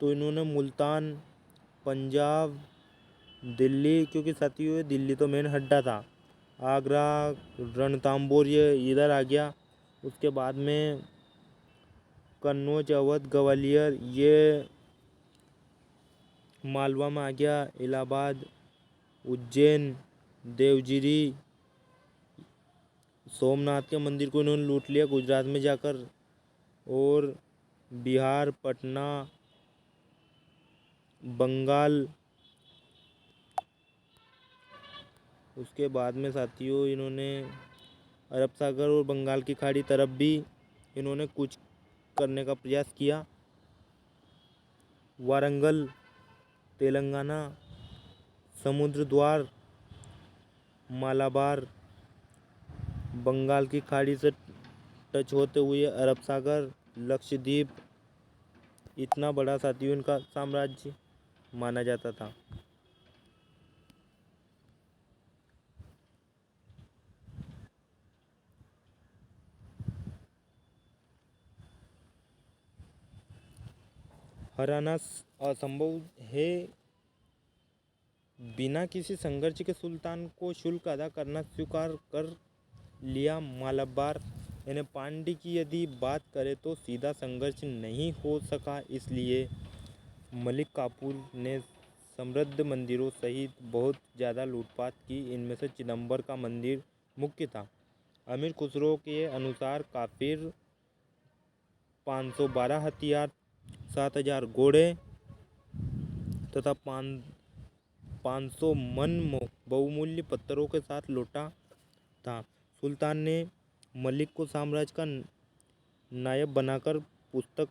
तो इन्होंने मुल्तान, पंजाब, दिल्ली, क्योंकि साथियों ये दिल्ली तो मेन हड्डा था, आगरा, रणथंबोर ये इधर आ गया। उसके बाद में कन्नौज, अवध, ग्वालियर ये मालवा में आ गया। इलाहाबाद, उज्जैन, देवगिरी, सोमनाथ के मंदिर को इन्होंने लूट लिया गुजरात में जाकर। और बिहार, पटना, बंगाल, उसके बाद में साथियों इन्होंने अरब सागर और बंगाल की खाड़ी तरफ भी इन्होंने कुछ करने का प्रयास किया। वारंगल, तेलंगाना, समुद्र द्वार, मालाबार, बंगाल की खाड़ी से टच होते हुए अरब सागर, लक्षद्वीप, इतना बड़ा साथियों इनका साम्राज्य माना जाता था। हराना असंभव है। बिना किसी संघर्ष के सुल्तान को शुल्क अदा करना स्वीकार कर लिया। मालाबार यानी पांड्य की यदि बात करें तो सीधा संघर्ष नहीं हो सका, इसलिए मलिक काफूर ने समृद्ध मंदिरों सहित बहुत ज़्यादा लूटपाट की। इनमें से चिदम्बर का मंदिर मुख्य था। अमीर खुसरो के अनुसार काफिर 512 हथियार, 7000 घोड़े तथा 500 मन बहुमूल्य पत्थरों के साथ लौटा था। सुल्तान ने मलिक को साम्राज्य का नायब बनाकर पुस्तक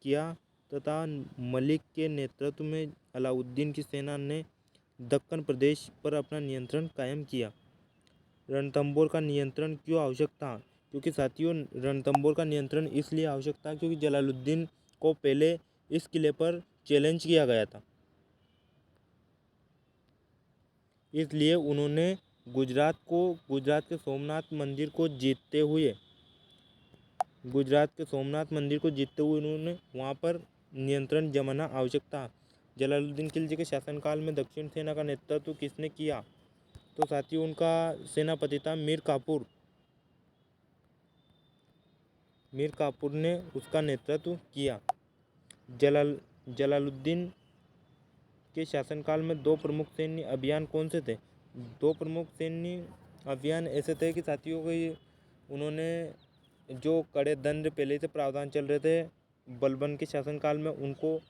किया तथा मलिक के नेतृत्व में अलाउद्दीन की सेना ने दक्कन प्रदेश पर अपना नियंत्रण कायम किया। रणथंबोर का नियंत्रण क्यों आवश्यक था? क्योंकि साथियों रणथंबोर का नियंत्रण इसलिए आवश्यक था क्योंकि जलालुद्दीन को पहले इस किले पर चैलेंज किया गया था। इसलिए उन्होंने गुजरात के सोमनाथ मंदिर को जीतते हुए उन्होंने वहाँ पर नियंत्रण जमाना आवश्यक था। जलालुद्दीन खिलजी के शासनकाल में दक्षिण सेना का नेतृत्व किसने किया? तो साथियों उनका सेनापति था मीर काफूर ने उसका नेतृत्व किया। जलालुद्दीन के शासनकाल में दो प्रमुख सैन्य अभियान कौन से थे? दो प्रमुख सैन्य अभियान ऐसे थे कि साथियों को उन्होंने जो कड़े दंड पहले से प्रावधान चल रहे थे बलबन के शासनकाल में उनको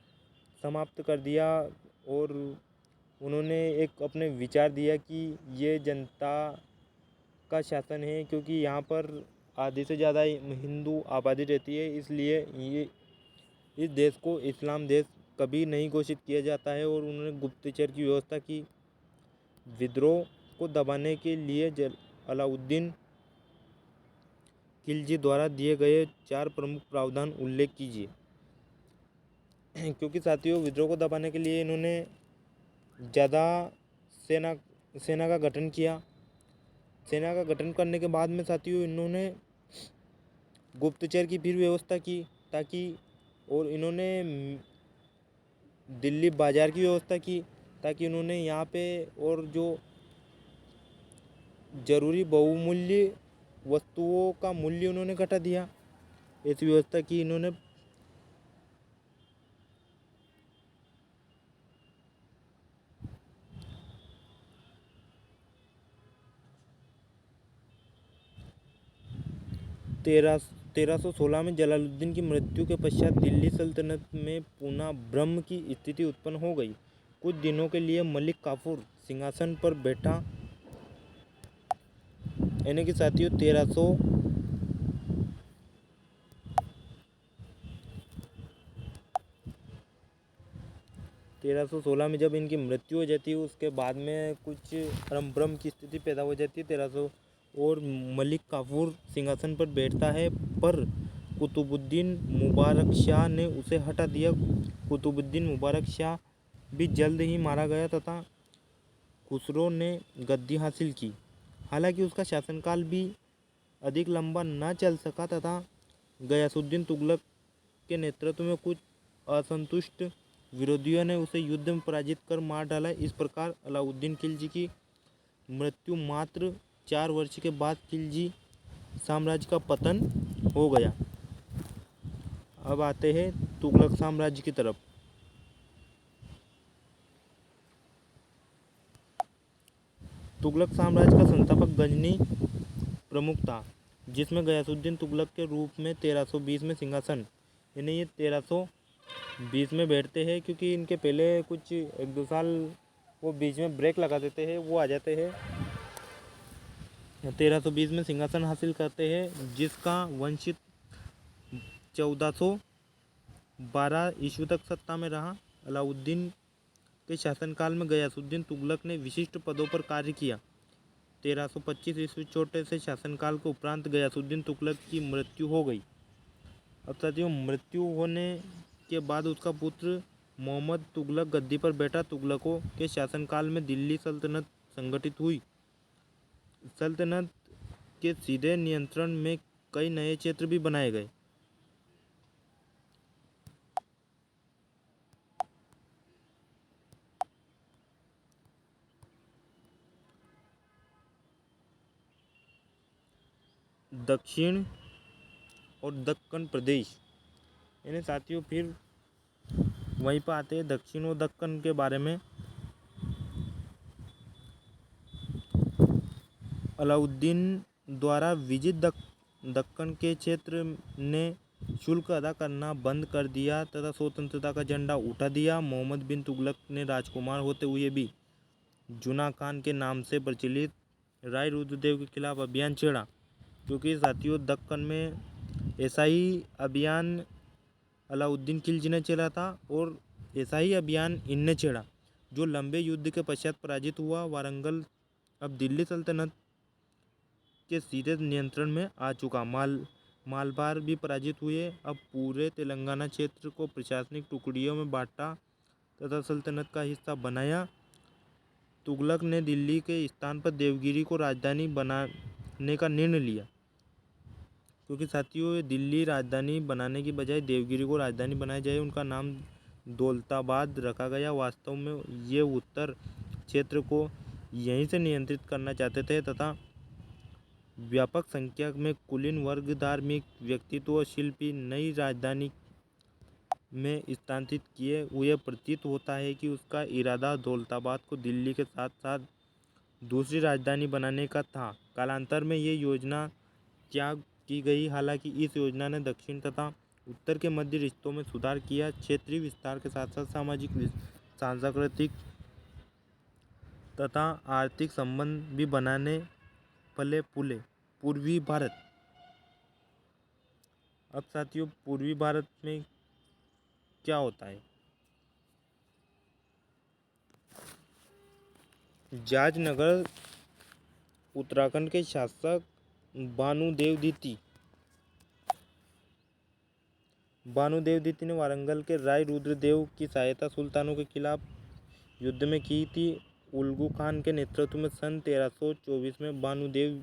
समाप्त कर दिया और उन्होंने एक अपने विचार दिया कि ये जनता का शासन है, क्योंकि यहाँ पर आधे से ज़्यादा हिंदू आबादी रहती है, इसलिए ये इस देश को इस्लाम देश कभी नहीं घोषित किया जाता है। और उन्होंने गुप्तचर की व्यवस्था की। विद्रोह को दबाने के लिए अलाउद्दीन खिलजी द्वारा दिए गए 4 प्रमुख प्रावधान उल्लेख कीजिए। क्योंकि साथियों, विद्रोह को दबाने के लिए इन्होंने ज़्यादा सेना का गठन किया। सेना का गठन करने के बाद में साथियों इन्होंने गुप्तचर की फिर व्यवस्था की और इन्होंने दिल्ली बाजार की व्यवस्था की, ताकि उन्होंने यहाँ पे और जो जरूरी बहुमूल्य वस्तुओं का मूल्य उन्होंने घटा दिया। ऐसी व्यवस्था की इन्होंने। 1316 में जलालुद्दीन की मृत्यु के पश्चात दिल्ली सल्तनत में पुनः भ्रम की स्थिति उत्पन्न हो गई। कुछ दिनों के लिए मलिक काफूर सिंहासन पर बैठा, यानी कि साथियों 1316 में जब इनकी मृत्यु हो जाती है, उसके बाद में कुछ भ्रम की स्थिति पैदा हो जाती है 1300, और मलिक काफूर सिंहासन पर बैठता है, पर कुतुबुद्दीन मुबारक शाह ने उसे हटा दिया। कुतुबुद्दीन मुबारक शाह भी जल्द ही मारा गया तथा खुसरो ने गद्दी हासिल की। हालांकि उसका शासनकाल भी अधिक लंबा न चल सका तथा गयासुद्दीन तुगलक के नेतृत्व में कुछ असंतुष्ट विरोधियों ने उसे युद्ध में पराजित कर मार डाला। इस प्रकार अलाउद्दीन खिलजी की मृत्यु मात्र 4 वर्ष के बाद खिलजी साम्राज्य का पतन हो गया। अब आते हैं तुगलक साम्राज्य की तरफ। तुगलक साम्राज्य का संस्थापक गजनी प्रमुख था, जिसमें गयासुद्दीन तुगलक के रूप में 1320 में सिंहासन, यानी ये 1320 में बैठते हैं, क्योंकि इनके पहले कुछ 1-2 साल वो बीच में ब्रेक लगा देते हैं, वो आ जाते हैं। 1320 में सिंहासन हासिल करते हैं, जिसका वंशित 1412 ईस्वी तक सत्ता में रहा। अलाउद्दीन के शासनकाल में गयासुद्दीन तुगलक ने विशिष्ट पदों पर कार्य किया। 1325 ईस्वी छोटे से शासनकाल के उपरांत गयासुद्दीन तुगलक की मृत्यु हो गई। अब साथियों, मृत्यु होने के बाद उसका पुत्र मोहम्मद तुगलक गद्दी पर बैठा। तुगलकों के शासनकाल में दिल्ली सल्तनत संगठित हुई। सल्तनत के सीधे नियंत्रण में कई नए क्षेत्र भी बनाए गए। दक्षिण और दक्कन प्रदेश, यानी साथियों फिर वहीं पर आते हैं दक्षिण और दक्कन के बारे में। अलाउद्दीन द्वारा विजित दक्कन के क्षेत्र ने शुल्क अदा करना बंद कर दिया तथा स्वतंत्रता का झंडा उठा दिया। मोहम्मद बिन तुगलक ने राजकुमार होते हुए भी जुना खान के नाम से प्रचलित राय रुद्रदेव के खिलाफ अभियान छेड़ा, क्योंकि साथियों दक्कन में ऐसा ही अभियान अलाउद्दीन खिलजी ने चला था और ऐसा ही अभियान इनने छेड़ा, जो लंबे युद्ध के पश्चात पराजित हुआ। वारंगल अब दिल्ली सल्तनत के सीधे नियंत्रण में आ चुका। मालबार भी पराजित हुए। अब पूरे तेलंगाना क्षेत्र को प्रशासनिक टुकड़ियों में बांटा तथा सल्तनत का हिस्सा बनाया। तुगलक ने दिल्ली के स्थान पर देवगिरी को राजधानी बनाने का निर्णय लिया, क्योंकि साथियों दिल्ली राजधानी बनाने की बजाय देवगिरी को राजधानी बनाया जाए। उनका नाम दौलताबाद रखा गया। वास्तव में ये उत्तर क्षेत्र को यहीं से नियंत्रित करना चाहते थे तथा व्यापक संख्या में कुलीन वर्ग, धार्मिक व्यक्तित्व, शिल्पी नई राजधानी में स्थानांतरित किए हुए प्रतीत होता है कि उसका इरादा दौलताबाद को दिल्ली के साथ साथ दूसरी राजधानी बनाने का था। कालांतर में ये योजना त्याग की गई। हालांकि इस योजना ने दक्षिण तथा उत्तर के मध्य रिश्तों में सुधार किया। क्षेत्रीय विस्तार के साथ साथ सामाजिक सांस्कृतिक तथा आर्थिक संबंध भी बनाने फले फूले। पूर्वी भारत। अब साथियों पूर्वी भारत में क्या होता है। जाजनगर उत्तराखंड के शासक भानुदेव द्वितीय ने वारंगल के राय रुद्रदेव की सहायता सुल्तानों के खिलाफ युद्ध में की थी। उल्गू खान के नेतृत्व में सन 1324 में भानुदेव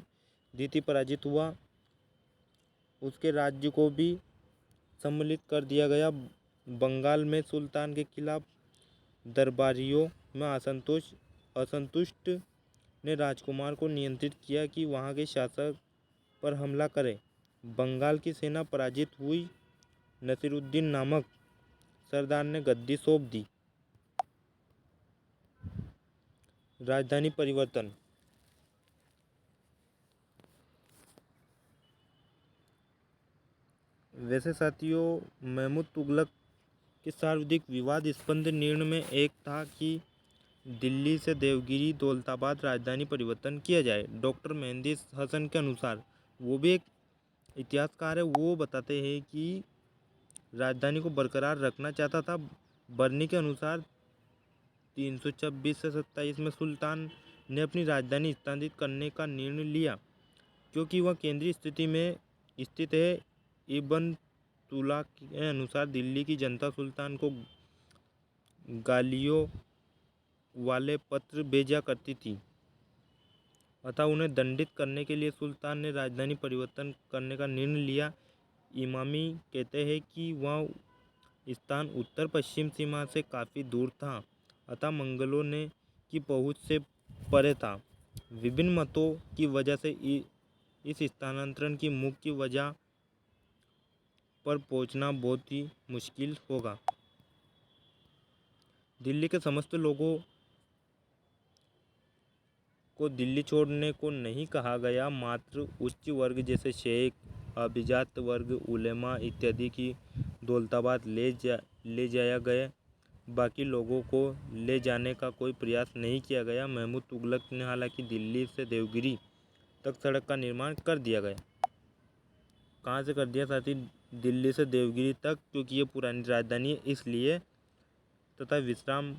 द्वितीय पराजित हुआ। उसके राज्य को भी सम्मिलित कर दिया गया। बंगाल में सुल्तान के खिलाफ दरबारियों में असंतुष्ट ने राजकुमार को नियंत्रित किया कि वहां के शासक पर हमला करे। बंगाल की सेना पराजित हुई। नसीरुद्दीन नामक सरदार ने गद्दी सौंप दी। राजधानी परिवर्तन। वैसे साथियों महमूद तुगलक के सर्वाधिक विवादास्पद निर्णय में एक था कि दिल्ली से देवगिरी दौलताबाद राजधानी परिवर्तन किया जाए। डॉक्टर मेहंदी हसन के अनुसार, वो भी एक इतिहासकार है, वो बताते हैं कि राजधानी को बरकरार रखना चाहता था। बर्नी के अनुसार 326 से 27 में सुल्तान ने अपनी राजधानी स्थानांतरित करने का निर्णय लिया क्योंकि वह केंद्रीय स्थिति में स्थित है। इब्न तुला के अनुसार दिल्ली की जनता सुल्तान को गालियों वाले पत्र भेजा करती थी, अतः उन्हें दंडित करने के लिए सुल्तान ने राजधानी परिवर्तन करने का निर्णय लिया। इमामी कहते हैं कि वह स्थान उत्तर पश्चिम सीमा से काफ़ी दूर था, अतः मंगलों ने की पहुँच से परे था। विभिन्न मतों की वजह से इस स्थानांतरण की मुख्य वजह पर पहुंचना बहुत ही मुश्किल होगा। दिल्ली के समस्त लोगों को दिल्ली छोड़ने को नहीं कहा गया, मात्र उच्च वर्ग जैसे शेख, अभिजात वर्ग, उलेमा इत्यादि की दौलताबाद ले जाया गया। बाकी लोगों को ले जाने का कोई प्रयास नहीं किया गया। महमूद तुगलक ने हालांकि दिल्ली से देवगिरी तक सड़क का निर्माण कर दिया गया। कहाँ से कर दिया साथी? दिल्ली से देवगिरी तक, क्योंकि ये पुरानी राजधानी है इसलिए, तथा विश्राम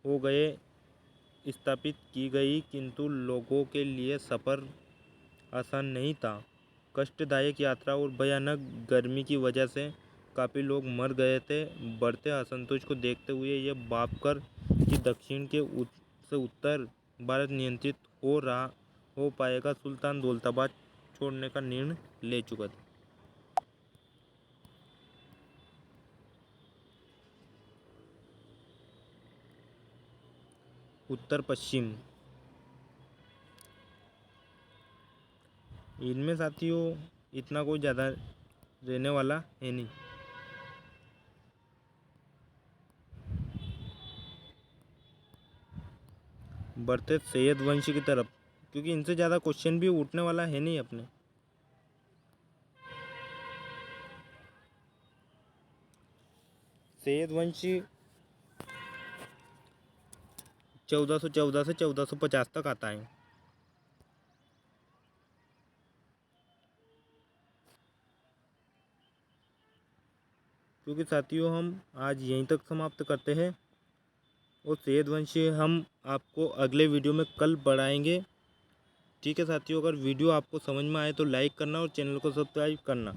हो गए स्थापित की गई, किंतु लोगों के लिए सफ़र आसान नहीं था। कष्टदायक यात्रा और भयानक गर्मी की वजह से काफ़ी लोग मर गए थे। बढ़ते असंतोष को देखते हुए यह भांपकर कि दक्षिण से उत्तर भारत नियंत्रित हो पाएगा, सुल्तान दौलताबाद छोड़ने का निर्णय ले चुका था। उत्तर पश्चिम, इनमें साथियों इतना कोई ज़्यादा रहने वाला है नहीं। बढ़ते सैयद वंश की तरफ, क्योंकि इनसे ज़्यादा क्वेश्चन भी उठने वाला है नहीं अपने। सैयद वंश 1414 से 1450 तक आता है। क्योंकि साथियों हम आज यहीं तक समाप्त करते हैं और सैयद वंश हम आपको अगले वीडियो में कल बढ़ाएंगे। ठीक है साथियों, अगर वीडियो आपको समझ में आए तो लाइक करना और चैनल को सब्सक्राइब करना।